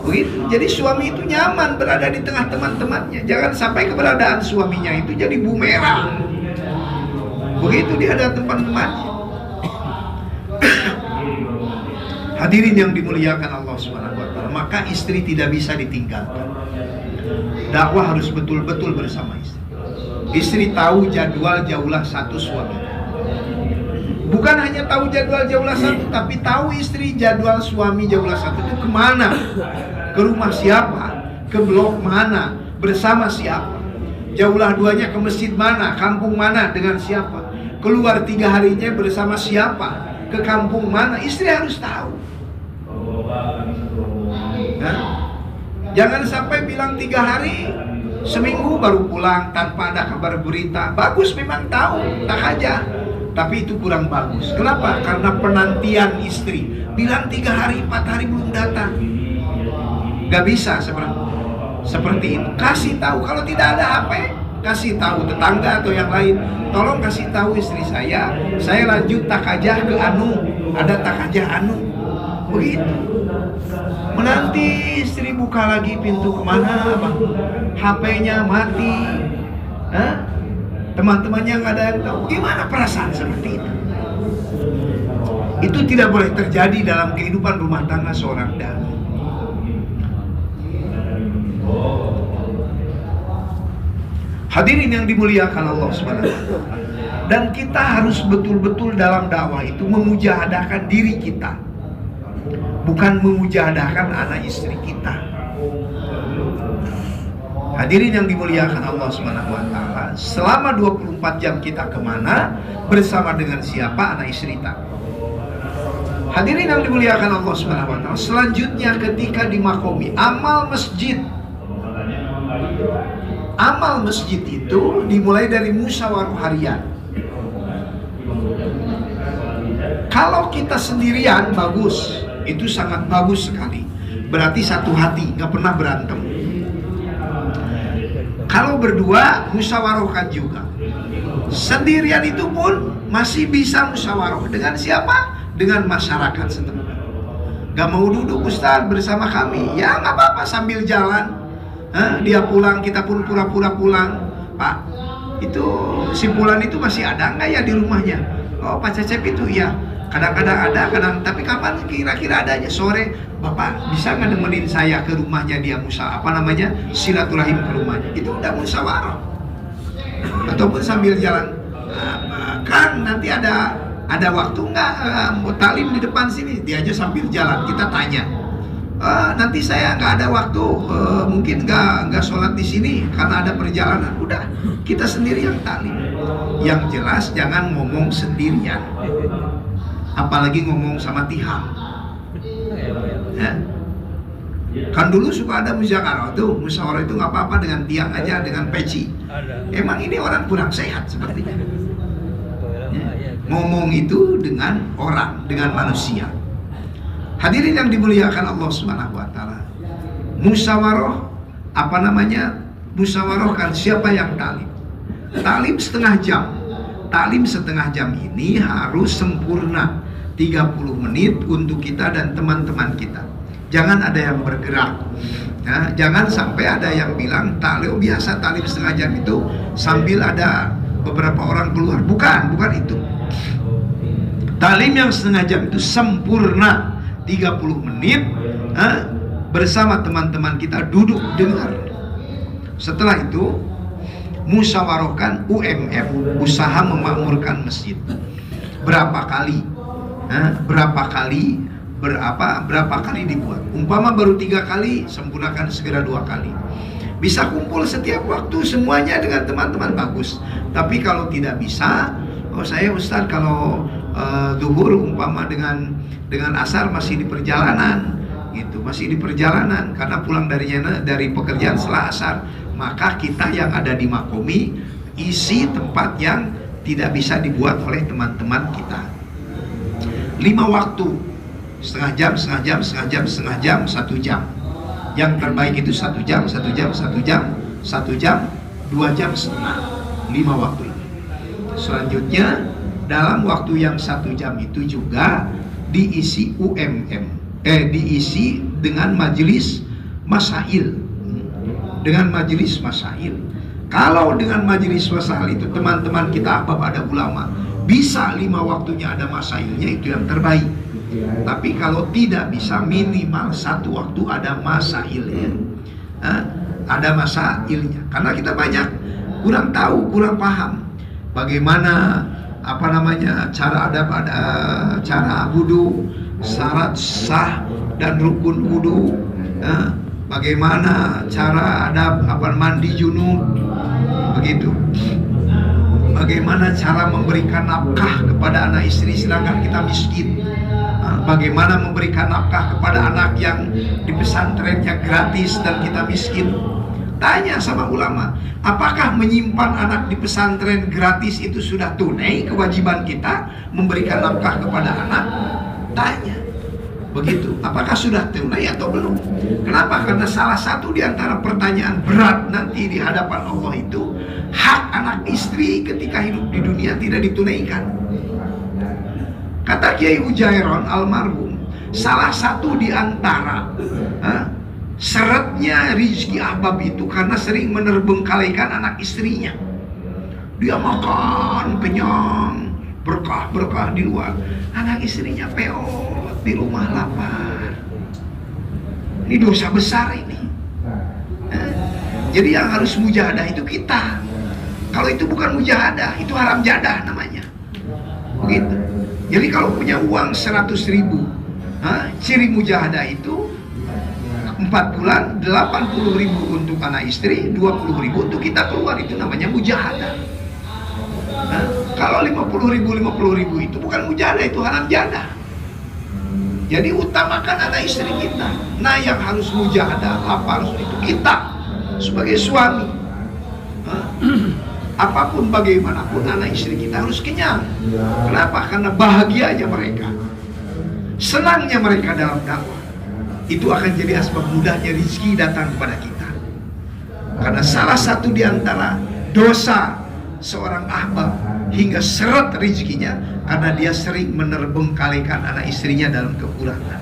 Begitu. Jadi suami itu nyaman berada di tengah teman-temannya. Jangan sampai keberadaan suaminya itu jadi bumerang. Begitu dia ada teman-temannya. Hadirin yang dimuliakan Allah SWT, maka istri tidak bisa ditinggalkan. Dakwah harus betul-betul bersama istri. Istri tahu jadwal jaulah satu suami. Bukan hanya tahu jadwal jaulah satu, tapi tahu istri jadwal suami jaulah satu itu kemana, ke rumah siapa, ke blok mana, bersama siapa. Jaulah duanya ke masjid mana, kampung mana, dengan siapa. Keluar 3 harinya bersama siapa, ke kampung mana, istri harus tahu. Jangan sampai bilang 3 hari, seminggu baru pulang tanpa ada kabar berita. Bagus memang tahu, tak aja. Tapi itu kurang bagus. Kenapa? Karena penantian istri. Bilang 3 hari, 4 hari belum datang. Gak bisa seperti itu. Kasih tahu. Kalau tidak ada HP, kasih tahu tetangga atau yang lain. Tolong kasih tahu istri saya lanjut takajah ke Anu. Ada takajah Anu. Begitu. Menanti istri buka lagi pintu kemana, HP-nya mati. Teman-temannya nggak ada yang tahu. Gimana perasaan seperti itu? Itu tidak boleh terjadi dalam kehidupan rumah tangga seorang dai. Hadirin yang dimuliakan Allah SWT. Dan kita harus betul-betul dalam dakwah itu memujahadahkan diri kita, bukan memujahadahkan anak istri kita. Hadirin yang dimuliakan Allah SWT, selama 24 jam kita kemana, bersama dengan siapa, anak istri kita. Hadirin yang dimuliakan Allah SWT, selanjutnya ketika dimakomi, amal masjid. Amal masjid itu dimulai dari musyawarah harian. Kalau kita sendirian, bagus. Itu sangat bagus sekali. Berarti satu hati, gak pernah berantem. Kalau berdua, musyawarahkan juga. Sendirian itu pun masih bisa musyawarah. Dengan siapa? Dengan masyarakat setempat. Gak mau duduk Ustaz bersama kami, ya gak apa-apa sambil jalan. Dia pulang, kita pun pura-pura pulang. Pak, itu si Fulan itu masih ada nggak ya di rumahnya? Oh Pak Cecep itu ya. Kadang-kadang ada, tapi kapan kira-kira adanya? Sore, Bapak bisa nggak nemenin saya ke rumahnya dia silaturahim ke rumahnya. Itu udah musyawarah. Ataupun sambil jalan, Kang nanti ada waktu nggak mau talim di depan sini? Dia aja sambil jalan, kita tanya. Nanti saya nggak ada waktu, mungkin nggak sholat di sini karena ada perjalanan. Udah, kita sendiri yang talim. Yang jelas jangan ngomong sendirian. Apalagi ngomong sama tiham. Ya. Kan dulu suka ada musyawarah itu nggak apa-apa dengan tiang aja, dengan peci. Emang ini orang kurang sehat sepertinya. Ya. ngomong itu dengan orang, dengan manusia. Hadirin yang dimuliakan Allah Subhanahu wa taala. Musyawarah, musyawarahkan siapa yang talim. Talim setengah jam. Talim setengah jam ini harus sempurna, 30 menit untuk kita dan teman-teman kita. Jangan ada yang bergerak. Ya, jangan sampai ada yang bilang talim biasa, talim setengah jam itu sambil ada beberapa orang keluar. Bukan itu. Talim yang setengah jam itu sempurna, 30 menit bersama teman-teman kita duduk dengar. Setelah itu musyawarahkan UMM, usaha memakmurkan masjid. Berapa kali dibuat. Umpama baru 3 kali, sempurnakan segera 2 kali. Bisa kumpul setiap waktu semuanya dengan teman-teman, bagus. Tapi kalau tidak bisa, saya Ustaz kalau zuhur umpama dengan asar masih di perjalanan, gitu, masih di perjalanan karena pulang dari pekerjaan setelah asar, maka kita yang ada di Makomi isi tempat yang tidak bisa dibuat oleh teman-teman kita. 5 waktu, setengah jam, 1 jam. Yang terbaik itu 1 jam, 1 jam, 2 jam setengah, 5 waktu itu. Selanjutnya dalam waktu yang 1 jam itu juga diisi diisi dengan majelis masail. Kalau dengan majelis masail itu teman-teman kita ada ulama, bisa 5 waktunya ada masailnya, itu yang terbaik. Tapi kalau tidak bisa, minimal 1 waktu ada masailnya. Ada masailnya. Karena kita banyak kurang tahu, kurang paham bagaimana cara wudu, syarat sah dan rukun wudu, bagaimana cara mandi junub, begitu. Bagaimana cara memberikan nafkah kepada anak istri sedangkan kita miskin. Bagaimana memberikan nafkah kepada anak yang di pesantrennya gratis dan kita miskin. Tanya sama ulama, apakah menyimpan anak di pesantren gratis itu sudah tunai kewajiban kita memberikan nafkah kepada anak? Tanya. Begitu, apakah sudah tunai atau belum? Kenapa? Karena salah satu di antara pertanyaan berat nanti di hadapan Allah itu hak anak istri ketika hidup di dunia tidak ditunaikan. Kata Kiai Ujairon almarhum, salah satu di antara seretnya Rizki Ahbab itu karena sering menerbengkalaikan anak istrinya. Dia makan kenyang, berkah di luar, anak istrinya peot di rumah lapar. Ini dosa besar ini. Jadi yang harus mujahadah itu kita. Kalau itu bukan mujahadah, itu haram jadah namanya. Begitu. Jadi kalau punya uang 100.000, ciri mujahadah itu 4 bulan 80.000 untuk anak istri, 20.000 untuk kita keluar, itu namanya mujahadah. Kalau 50.000 itu bukan mujahadah, itu haram jadah. Jadi utamakan anak istri kita. Nah yang harus mujahadah apa harus itu kita sebagai suami. Apapun bagaimanapun anak istri kita harus kenyang. Kenapa? Karena bahagianya mereka, senangnya mereka dalam dakwah, itu akan jadi asbab mudahnya rezeki datang kepada kita. Karena salah satu di antara dosa seorang ahbab hingga seret rezekinya karena dia sering menerbengkalaikan anak istrinya dalam kekurangan.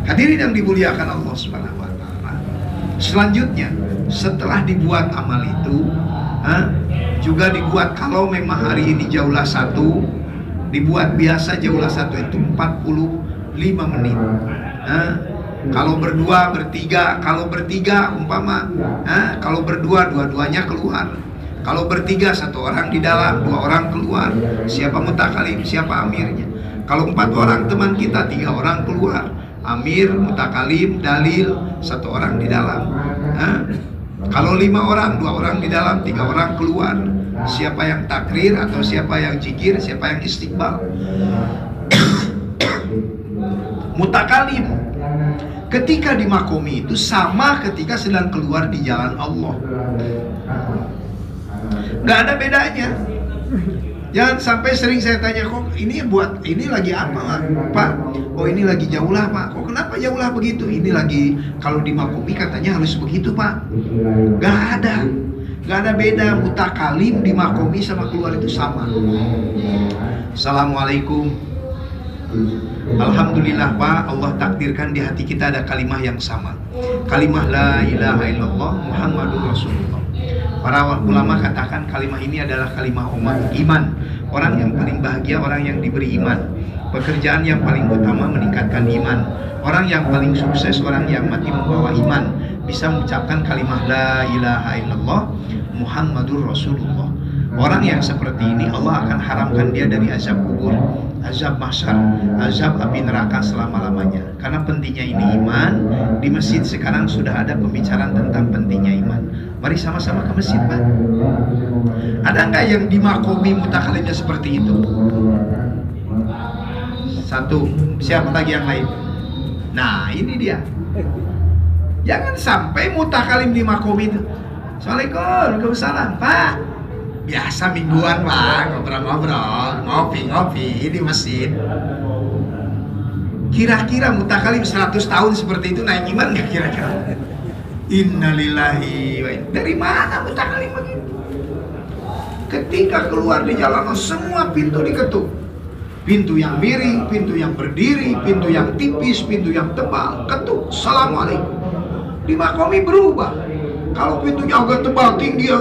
Hadirin yang dimuliakan Allah Subhanahu wa taala. Selanjutnya, setelah dibuat amal itu, juga dibuat kalau memang hari ini jaulah 1, dibuat biasa jaulah 1 itu 45 menit. Kalau berdua, bertiga, kalau bertiga umpama, kalau berdua, dua-duanya keluar. Kalau bertiga, 1 orang di dalam, 2 orang keluar. Siapa mutakalim, siapa amirnya. Kalau 4 orang teman kita, 3 orang keluar. Amir, mutakalim, dalil, 1 orang di dalam. Kalau 5 orang, 2 orang di dalam, 3 orang keluar. Siapa yang takrir atau siapa yang jikir, siapa yang istiqbal. Mutakalim ketika di makomi itu sama ketika sedang keluar di jalan Allah. Gak ada bedanya. Jangan sampai sering saya tanya, kok ini buat ini lagi apa Pak? Oh ini lagi jaulah Pak. Kok kenapa jaulah begitu? Ini lagi kalau di Makomi katanya harus begitu Pak. Gak ada beda. Mutakalim di Makomi sama keluar itu sama. Assalamualaikum. Alhamdulillah Pak, Allah takdirkan di hati kita ada kalimah yang sama. Kalimah la ilaha illallah Muhammadur Rasulullah. Para ulama katakan kalimah ini adalah kalimah iman. Orang yang paling bahagia orang yang diberi iman. Pekerjaan yang paling utama meningkatkan iman. Orang yang paling sukses orang yang mati membawa iman. Bisa mengucapkan kalimah la ilaha illallah Muhammadur Rasulullah. Orang yang seperti ini Allah akan haramkan dia dari azab kubur, azab mahsyar, azab api neraka selama-lamanya. Karena pentingnya ini iman. Di masjid sekarang sudah ada pembicaraan tentang pentingnya iman. Mari sama-sama ke masjid Pak. Ada nggak yang di Makomi mutakalimnya seperti itu? Satu. Siapa lagi yang lain? Nah ini dia. Jangan sampai mutakalim di Makomi itu. Assalamualaikum, waalaikumsalam Pak. Biasa mingguan Pak, ngobrol-ngobrol, ngopi-ngopi di masjid. Kira-kira mutakalim 100 tahun seperti itu naik iman nggak kira-kira? Innalillahi wa inna. Dari mana mutakalim begitu? Ketika keluar di jalanan semua pintu diketuk. Pintu yang miring, pintu yang berdiri, pintu yang tipis, pintu yang tebal, ketuk. Assalamualaikum. Di Makomi berubah. Kalau pintunya agak tebal tinggi,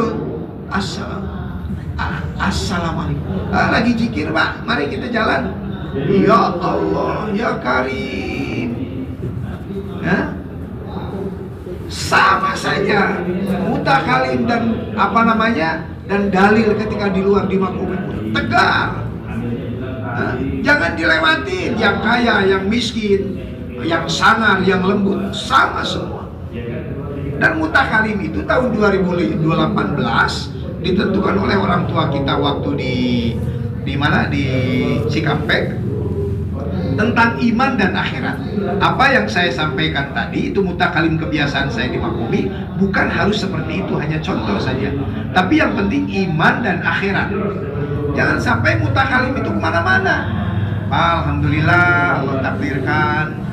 Assalamualaikum. Lagi zikir Pak, mari kita jalan. Ya Allah, ya Karim. Sama saja mutakalim dan dan dalil ketika di luar di Makomi tegar. Jangan dilewatin yang kaya, yang miskin, yang sangar, yang lembut, sama semua. Dan mutakalim itu tahun 2018 ditentukan oleh orang tua kita waktu di mana di Cikampek tentang iman dan akhirat. Apa yang saya sampaikan tadi itu mutakalim kebiasaan saya di Makomi, bukan harus seperti itu, hanya contoh saja. Tapi yang penting iman dan akhirat. Jangan sampai mutakalim itu kemana-mana. Alhamdulillah Allah takdirkan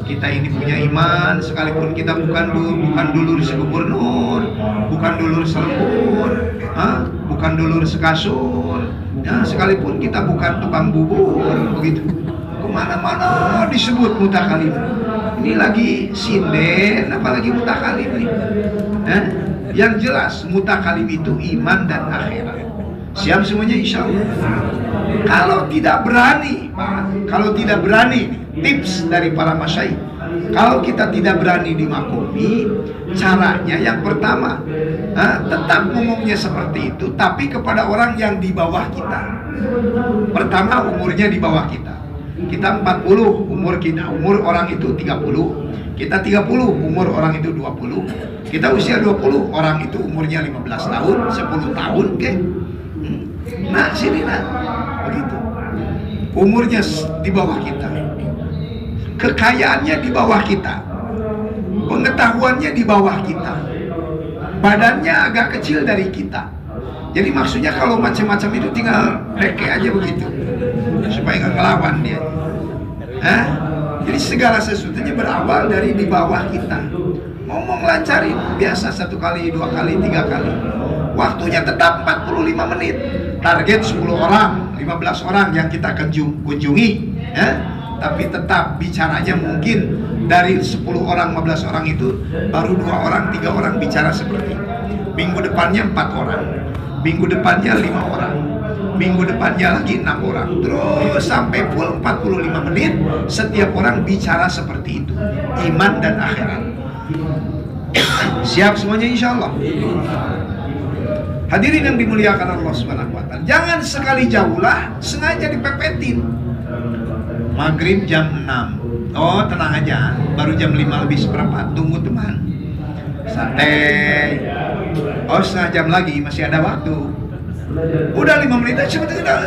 kita ini punya iman, sekalipun kita bukan dulur segubernur, bukan dulur selembur, bukan dulur sekasur, sekalipun kita bukan tukang bubur, begitu. Kemana-mana disebut mutakalim. Ini lagi sinden, apalagi mutakalim nih. Yang jelas mutakalim itu iman dan akhirat. Siap semuanya insya Allah. Kalau tidak berani, tips dari para masyayikh. Kalau kita tidak berani di Makomi, caranya yang pertama, tetap ngomongnya seperti itu, tapi kepada orang yang di bawah kita. Pertama umurnya di bawah kita. Kita 40, umur orang itu 30. Kita 30, umur orang itu 20. Kita usia 20, orang itu umurnya 15 tahun, 10 tahun, Nah, sini nak, begitu. Umurnya di bawah kita, kekayaannya di bawah kita, pengetahuannya di bawah kita, badannya agak kecil dari kita. Jadi maksudnya kalau macam-macam itu tinggal reke aja begitu, supaya nggak ngelawan dia. Jadi segala sesuatunya berawal dari di bawah kita. Ngomong lancarin, biasa 1 kali, 2 kali, 3 kali. Waktunya tetap 45 menit. Target 10 orang, 15 orang yang kita kunjungi, tapi tetap bicaranya mungkin dari 10 orang, 15 orang itu baru 2 orang, 3 orang bicara seperti ini. Minggu depannya 4 orang, minggu depannya 5 orang, minggu depannya lagi 6 orang, terus sampai full 45 menit. Setiap orang bicara seperti itu, iman dan akhirat. Siap semuanya insya Allah. Hadirin yang dimuliakan Allah Subhanahu wa Ta'ala, jangan sekali jauhlah sengaja dipepetin. Maghrib jam 6. Oh tenang aja, baru jam 5 lebih seperempat. Tunggu teman, santai. Oh setengah jam lagi, masih ada waktu. Udah 5 menit aja sebetulnya.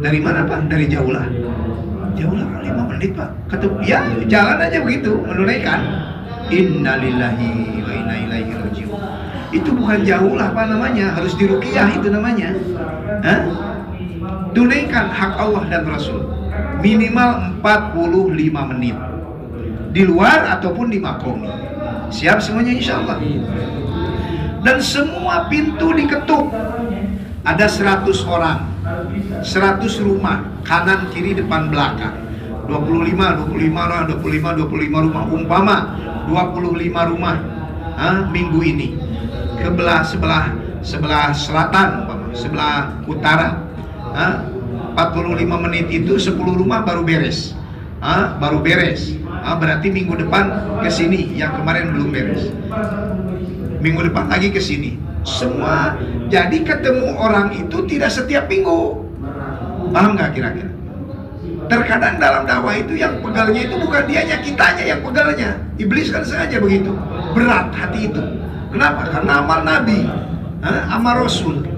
Dari mana Pak? Dari jauhlah. Jauhlah 5 menit Pak. Ketuk, ya jalan aja begitu, menunaikan. Innalillahi wa inna ilaihi raji'un. Itu bukan jauh lah, apa namanya, harus diruqyah itu namanya. Hah? Tunaikan hak Allah dan Rasul minimal 45 menit di luar ataupun di makomi. Siap semuanya insya Allah. Dan semua pintu diketuk. Ada 100 orang, 100 rumah, kanan kiri depan belakang. 25 rumah, umpama 25 rumah minggu ini ke sebelah selatan, sebelah utara, 45 menit itu 10 rumah baru beres, berarti minggu depan ke sini, yang kemarin belum beres, minggu depan lagi ke sini. Semua, jadi ketemu orang itu tidak setiap minggu. Paham nggak kira-kira? Terkadang dalam dakwah itu yang pegalnya itu bukan dianya, kitanya yang pegalnya. Iblis kan sengaja begitu, berat hati itu. Kenapa? Karena amal Nabi, amal Rasul.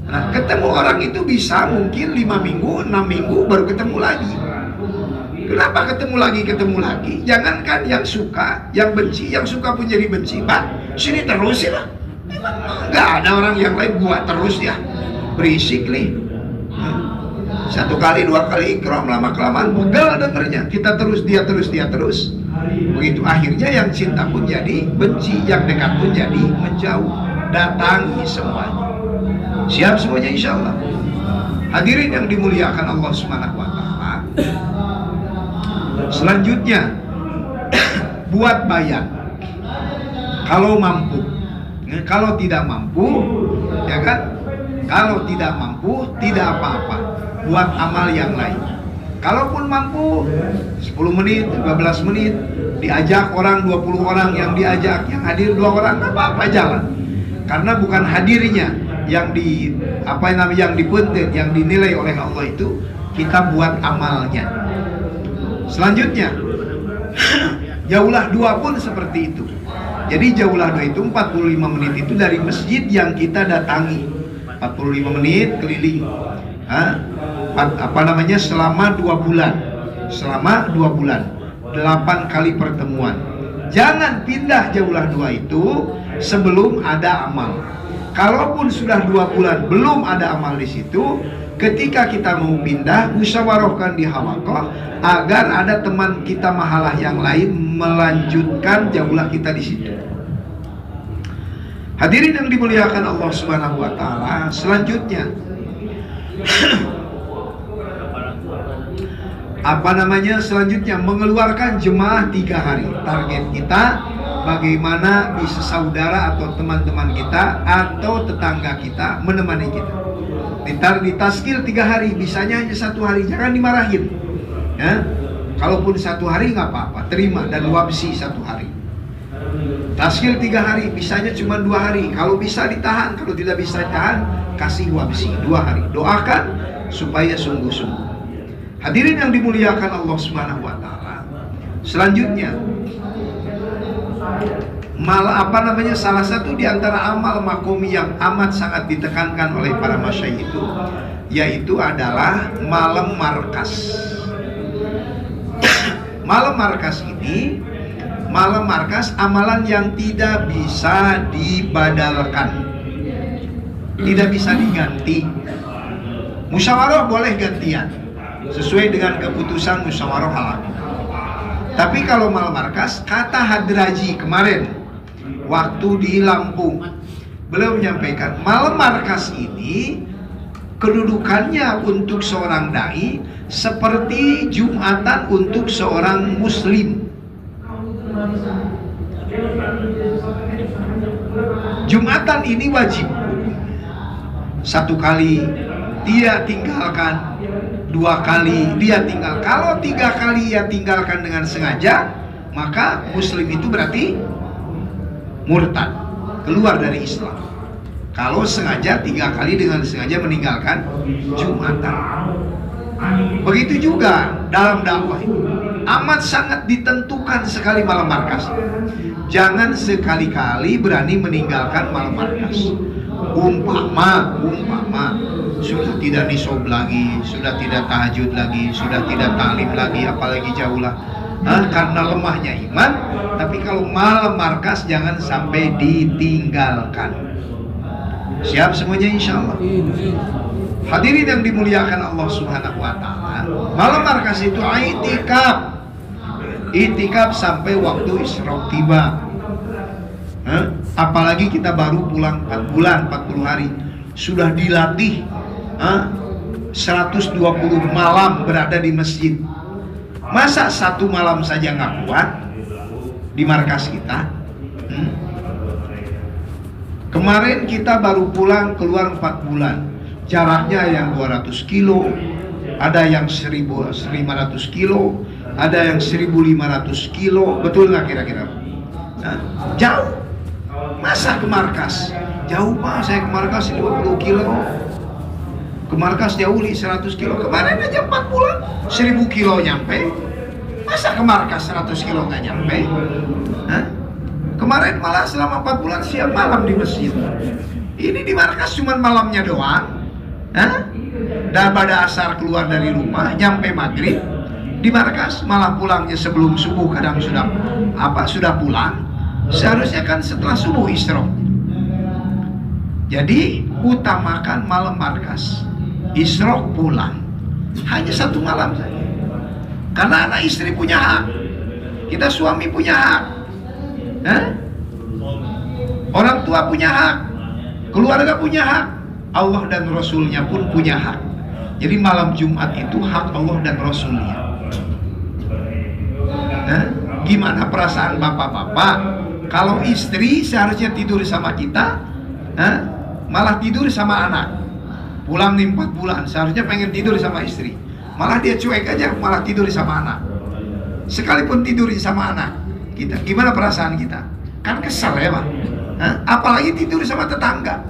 Nah, ketemu orang itu bisa mungkin 5 minggu, 6 minggu baru ketemu lagi. Kenapa ketemu lagi? Jangankan yang suka, yang benci, yang suka pun jadi benci. Pak, sini terus ya. Nggak ada orang yang lain, buat terus ya. Berisik nih. 1 kali 2 kali ikram, lama-kelamaan pegal dengernya. Kita terus, dia terus. Begitu akhirnya yang cinta pun jadi benci, yang dekat pun jadi menjauh. Datangi semuanya. Siap semuanya insya Allah. Hadirin yang dimuliakan Allah Subhanahu wa ta'ala. Selanjutnya buat bayar kalau mampu. Kalau tidak mampu, ya kan? Kalau tidak mampu, tidak apa-apa. Buat amal yang lain. Kalaupun mampu 10 menit, 15 menit, diajak orang 20 orang yang diajak, yang hadir 2 orang, apa-apa jalan. Karena bukan hadirnya yang yang dipunten, yang dinilai oleh Allah itu, kita buat amalnya. Selanjutnya, jauhlah 2 pun seperti itu. Jadi jauhlah 2 itu 45 menit itu dari masjid yang kita datangi. 45 menit keliling. Selama 2 bulan. Selama 2 bulan. 8 kali pertemuan. Jangan pindah jauhlah 2 itu sebelum ada amal. Kalaupun sudah 2 bulan belum ada amal di situ, ketika kita mau pindah, musyawarahkan di halaqah agar ada teman kita mahalah yang lain melanjutkan jauhlah kita di situ. Hadirin yang dimuliakan Allah Subhanahu wa ta'ala, selanjutnya selanjutnya mengeluarkan jemaah 3 hari. Target kita bagaimana bisa saudara atau teman-teman kita atau tetangga kita menemani kita. Ditaskil 3 hari, bisanya hanya 1 hari, jangan dimarahin ya. Kalaupun 1 hari nggak apa-apa, terima dan wabsi 1 hari. Taskil 3 hari, bisanya cuma 2 hari. Kalau bisa ditahan, kalau tidak bisa ditahan, kasih wabsi 2 hari. Doakan supaya sungguh-sungguh. Hadirin yang dimuliakan Allah Subhanahu wa ta'ala. Selanjutnya, salah satu di antara amal makomi yang amat sangat ditekankan oleh para masyayikh itu, yaitu adalah malam markas. Malam markas ini, malam markas amalan yang tidak bisa dibadalkan, tidak bisa diganti. Musyawarah boleh gantian sesuai dengan keputusan musyawarah halaqah. Tapi kalau malam markas, kata Hadraji kemarin waktu di Lampung, beliau menyampaikan malam markas ini kedudukannya untuk seorang dai seperti Jumatan untuk seorang muslim. Jumatan ini wajib. 1 kali dia tinggalkan, 2 kali dia tinggal. Kalau 3 kali dia tinggalkan dengan sengaja, maka muslim itu berarti murtad, keluar dari Islam. Kalau sengaja 3 kali dengan sengaja meninggalkan Jumatan. Begitu juga dalam dakwah itu amat sangat ditentukan sekali malam markas. Jangan sekali-kali berani meninggalkan malam markas. Umpama sudah tidak nisob lagi, sudah tidak tahajud lagi, sudah tidak taklim lagi, apalagi jauhlah, karena lemahnya iman. Tapi kalau malam markas jangan sampai ditinggalkan. Siap semuanya insyaallah. Hadirin yang dimuliakan Allah Subhanahu wa taala, malam markas itu itikaf. Itikaf sampai waktu Isra tiba. Apalagi kita baru pulang 4 bulan, 40 hari, sudah dilatih 120 malam berada di masjid. Masa 1 malam saja nggak kuat di markas kita? Kemarin kita baru pulang keluar 4 bulan. Jaraknya yang 200 kilo, ada yang 1.500 kilo, ada yang 1.500 kilo. Betul nggak kira-kira? Jauh. Masa ke markas? Jauh Pak, saya ke markas 50 kilo. Ke markas jauh nih 100 kilo. Kemarin aja 4 bulan 1000 kilo nyampe. Masa ke markas 100 kilo nggak nyampe? Kemarin malah selama 4 bulan siap malam di masjid. Ini di markas cuman malamnya doang. Dan pada asar keluar dari rumah, nyampe maghrib di markas, malah pulangnya sebelum subuh. Kadang sudah pulang. Seharusnya kan setelah subuh isyraq. Jadi utamakan malam markas, isyraq pulang. Hanya 1 malam saja. Karena anak istri punya hak, kita suami punya hak, orang tua punya hak, keluarga punya hak, Allah dan Rasulnya pun punya hak. Jadi malam Jumat itu hak Allah dan Rasulnya. Gimana perasaan bapak-bapak kalau istri seharusnya tidur sama kita, malah tidur sama anak? Pulang nih 4 bulan, seharusnya pengen tidur sama istri, malah dia cuek aja, malah tidur sama anak. Sekalipun tidur sama anak kita, gimana perasaan kita? Kan kesal ya Pak. Apalagi tidur sama tetangga.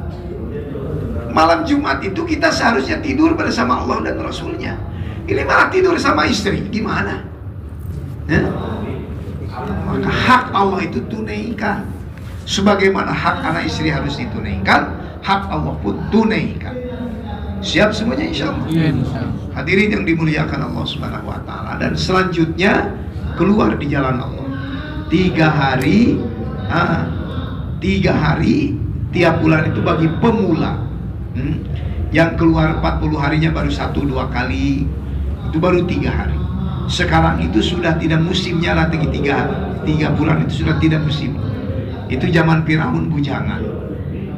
Malam Jumat itu kita seharusnya tidur bersama Allah dan Rasulnya. Ini malah tidur sama istri, gimana? Maka hak Allah itu tunaikan. Sebagaimana hak anak istri harus ditunaikan, hak Allah pun tunaikan. Siap semuanya insyaallah. Hadirin yang dimuliakan Allah Subhanahu wa taala. Dan selanjutnya keluar di jalan Allah 3 hari. 3 hari tiap bulan itu bagi pemula. Yang keluar 40 harinya baru 1-2 kali, itu baru 3 hari. Sekarang itu sudah tidak musimnya lagi 3 bulan itu sudah tidak musim. Itu zaman Firaun bujangan.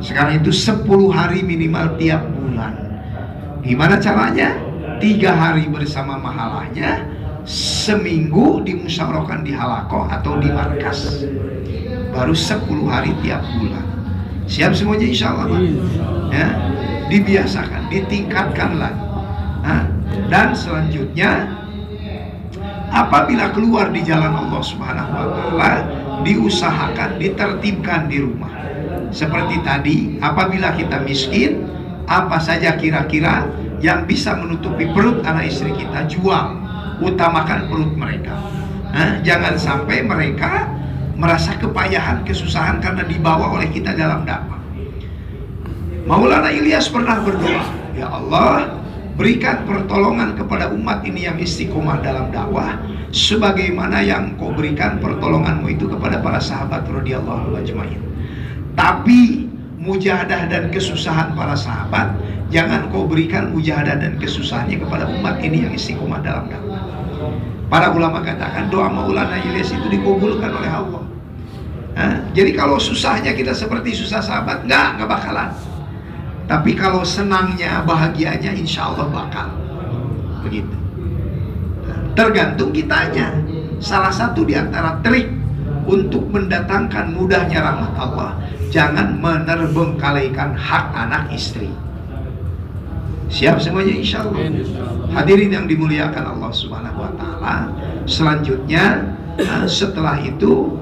Sekarang itu 10 hari minimal tiap bulan. Gimana caranya? 3 hari bersama mahalahnya, seminggu dimusyawarahkan di halakoh atau di markas. Baru 10 hari tiap bulan. Siap semuanya insyaallah Pak. Ya, dibiasakan, ditingkatkanlah. Dan selanjutnya apabila keluar di jalan Allah Subhanahu wa taala, diusahakan ditertibkan di rumah. Seperti tadi, apabila kita miskin, apa saja kira-kira yang bisa menutupi perut anak istri kita, jual. Utamakan perut mereka. Jangan sampai mereka merasa kepayahan, kesusahan karena dibawa oleh kita dalam dakwah. Maulana Ilyas pernah berdoa, ya Allah, berikan pertolongan kepada umat ini yang istiqomah dalam dakwah, sebagaimana yang Kau berikan pertolonganmu itu kepada para sahabat radhiyallahu ajmain. Tapi mujahadah dan kesusahan para sahabat, jangan Kau berikan mujahadah dan kesusahannya kepada umat ini yang istiqomah dalam dakwah. Para ulama katakan doa Maulana Ilyas itu dikabulkan oleh Allah. Jadi kalau susahnya kita seperti susah sahabat, nggak bakalan. Tapi kalau senangnya, bahagianya, insya Allah bakal. Begitu. Tergantung kitanya. Salah satu di antara trik untuk mendatangkan mudahnya rahmat Allah, jangan menerbengkalaikan hak anak istri. Siap semuanya insya Allah. Hadirin yang dimuliakan Allah Subhanahu wa taala. Selanjutnya setelah itu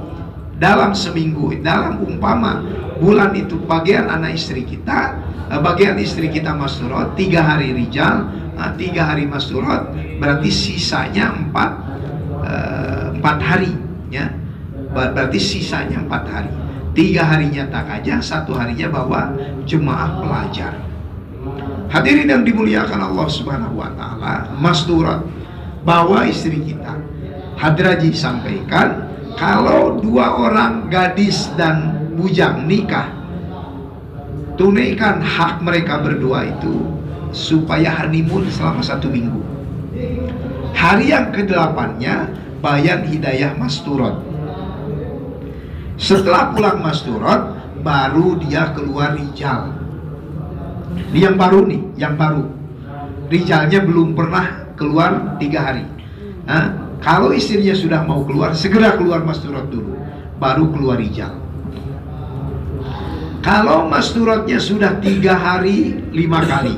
dalam seminggu, dalam umpama bulan itu bagian anak istri kita, bagian istri kita masturot 3 hari rijal, 3 hari masturot, berarti sisanya 4 hari ya. Berarti sisanya 4 hari. 3 harinya takajah, 1 harinya bawa jemaah pelajar. Hadirin yang dimuliakan Allah Subhanahu wa taala, masturot bawa istri kita Hadraji sampaikan, kalau dua orang gadis dan bujang nikah, tunaikan hak mereka berdua itu supaya honeymoon selama 1 minggu. Hari yang ke-8-nya bayan hidayah masturot. Setelah pulang masturot, baru dia keluar rijal. Ini yang baru nih, yang baru. Rijalnya belum pernah keluar 3 hari. Kalau istrinya sudah mau keluar, segera keluar masturot dulu, baru keluar rijal. Kalau masturotnya sudah 3 hari 5 kali,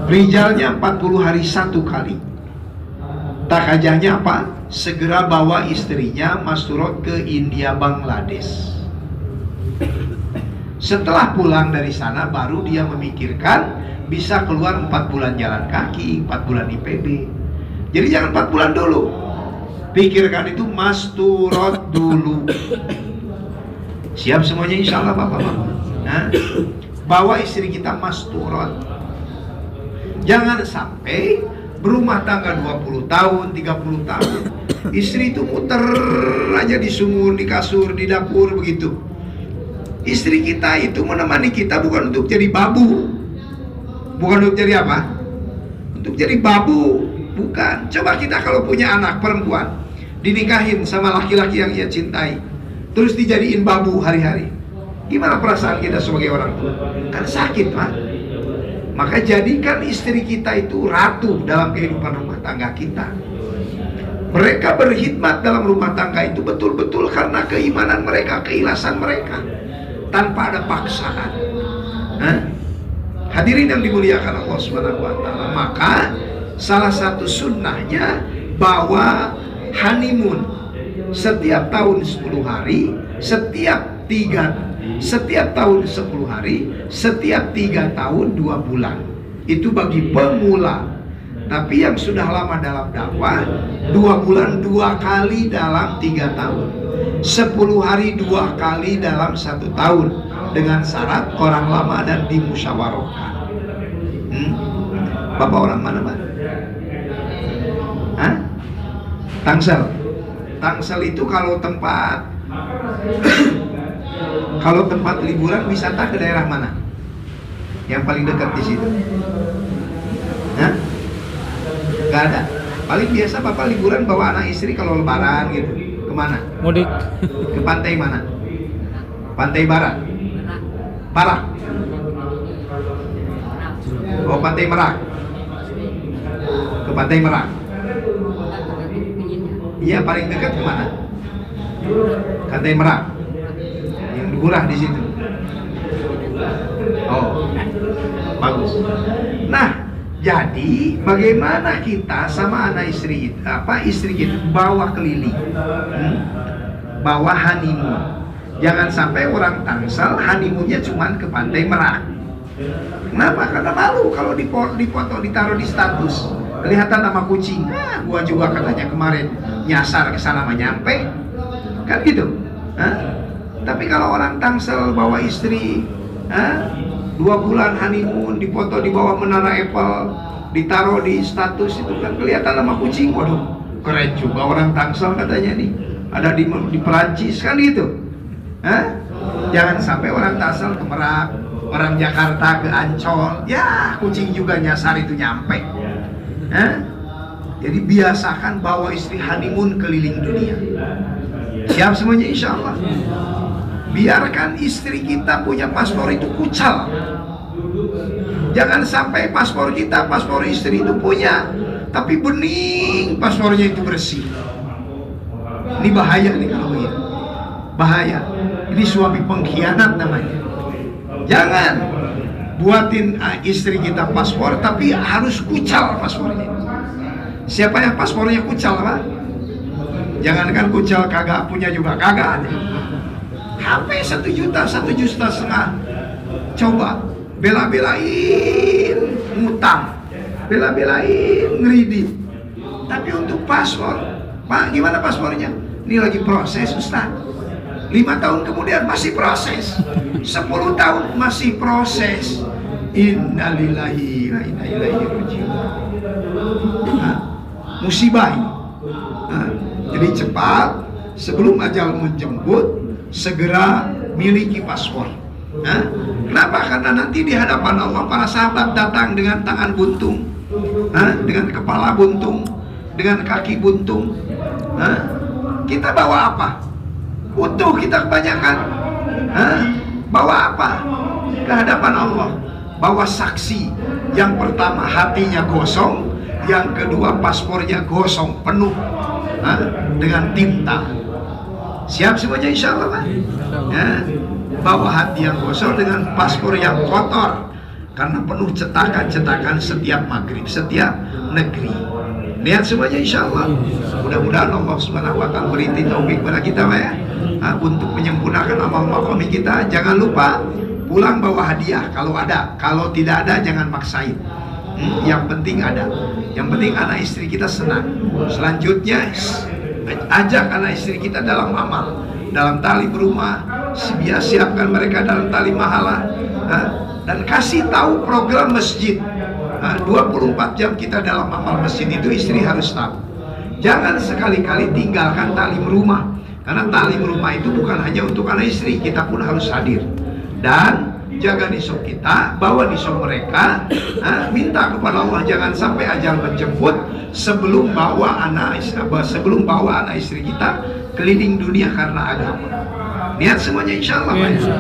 rijalnya 40 hari 1 kali. Takajahnya apa? Segera bawa istrinya masturot ke India Bangladesh. Setelah pulang dari sana, baru dia memikirkan bisa keluar 4 bulan jalan kaki, 4 bulan IPB. Jadi jangan 4 bulan dulu, pikirkan itu masturot dulu. Siap semuanya insya Allah bapak-bapak. Bawa istri kita masturot. Jangan sampai berumah tangga 20 tahun, 30 tahun, istri itu muter aja di sumur, di kasur, di dapur begitu. Istri kita itu menemani kita bukan untuk jadi babu. Bukan untuk jadi apa? Untuk jadi babu, bukan. Coba kita kalau punya anak perempuan, dinikahin sama laki-laki yang ia cintai, terus dijadiin babu hari-hari, gimana perasaan kita sebagai orang tua? Kan sakit, Pak. Maka jadikan istri kita itu ratu dalam kehidupan rumah tangga kita. Mereka berkhidmat dalam rumah tangga itu betul-betul karena keimanan mereka, keikhlasan mereka, tanpa ada paksaan. Hadirin yang dimuliakan Allah Subhanahu wa taala, maka salah satu sunnahnya bawa honeymoon setiap tahun 10 hari, setiap tahun 10 hari, setiap 3 tahun 2 bulan. Itu bagi pemula. Tapi yang sudah lama dalam dakwah, 2 bulan 2 kali dalam 3 tahun, 10 hari 2 kali dalam 1 tahun, dengan syarat orang lama dan dimusyawarahkan. Bapak orang mana, Pak? Tangsel itu kalau tempat liburan wisata ke daerah mana? Yang paling dekat di situ? Gak ada. Paling biasa Bapak liburan bawa anak istri kalau lebaran gitu. Kemana? Mudik. Ke pantai mana? Pantai Barat? Parak? Oh, Pantai Merak. Ke Pantai Merak. Iya, paling dekat kemana? Pantai Merak. Yang murah di situ. Oh, bagus. Nah, jadi bagaimana kita sama anak istri kita bawa keliling, bawa honeymoon. Jangan sampai orang Tangsel honeymoonnya cuma ke Pantai Merak. Kenapa? Karena malu kalau dipoto, ditaruh di status, kelihatan nama kucing. Gua juga katanya kemarin nyasar ke sana nyampe, kan gitu. Tapi kalau orang Tangsel bawa istri, 2 bulan honeymoon, dipoto di bawah menara Eiffel, ditaruh di status, itu kan kelihatan nama kucing. Waduh, keren juga orang Tangsel katanya nih, ada di Perancis, kan gitu. Jangan sampai orang Tangsel ke Merak, orang Jakarta ke Ancol, ya kucing juga nyasar itu nyampe. Jadi biasakan bawa istri honeymoon keliling dunia. Siap semuanya insya Allah. Biarkan istri kita punya paspor itu kucal. Jangan sampai paspor kita, paspor istri itu punya, tapi bening paspornya itu bersih. Ini bahaya nih kalau begitu. Bahaya. Ini suami pengkhianat namanya. Jangan buatin istri kita paspor, tapi harus kucal paspornya. Siapa yang paspornya kucal, Pak? Jangankan kucal, kagak punya juga kagak. HP 1 juta, 1,5 juta. Coba bela-belain ngutang, bela-belain ngeridit. Tapi untuk paspor, Pak, gimana paspornya? Ini lagi proses, Ustaz. 5 tahun kemudian masih proses, 10 tahun masih proses. Innalillahi wa inna ilaihi raji'un. Musibah ini. Jadi cepat sebelum ajal menjemput, segera miliki paspor. Kenapa? Karena nanti di hadapan Allah para sahabat datang dengan tangan buntung, dengan kepala buntung, dengan kaki buntung. Kita bawa apa? Utuh kita kebanyakan. Bawa apa? Ke hadapan Allah. Bawa saksi. Yang pertama hatinya gosong, yang kedua paspornya gosong penuh dengan tinta. Siap semuanya insya Allah, Pak? Bawa hati yang gosong dengan paspor yang kotor karena penuh cetakan-cetakan setiap maghrib, setiap negeri. Lihat semuanya insya Allah. Mudah-mudahan Allah Subhanahu wa Ta'ala beri taufik kepada kita, Pak, ya, untuk menyempurnakan amal maqami kita. Jangan lupa pulang bawa hadiah kalau ada, kalau tidak ada jangan maksain. Yang penting ada, yang penting anak istri kita senang. Selanjutnya ajak anak istri kita dalam amal, dalam tali berumah, siapkan mereka dalam tali mahala, dan kasih tahu program masjid. 24 jam kita dalam amal masjid itu istri harus tahu. Jangan sekali-kali tinggalkan tali berumah, karena tali berumah itu bukan hanya untuk anak istri, kita pun harus hadir. Dan jaga nisab kita, bawa nisab mereka, minta kepada Allah jangan sampai ajal menjemput sebelum bawa anak istri kita keliling dunia karena agama. Lihat semuanya insya Allah, Pak.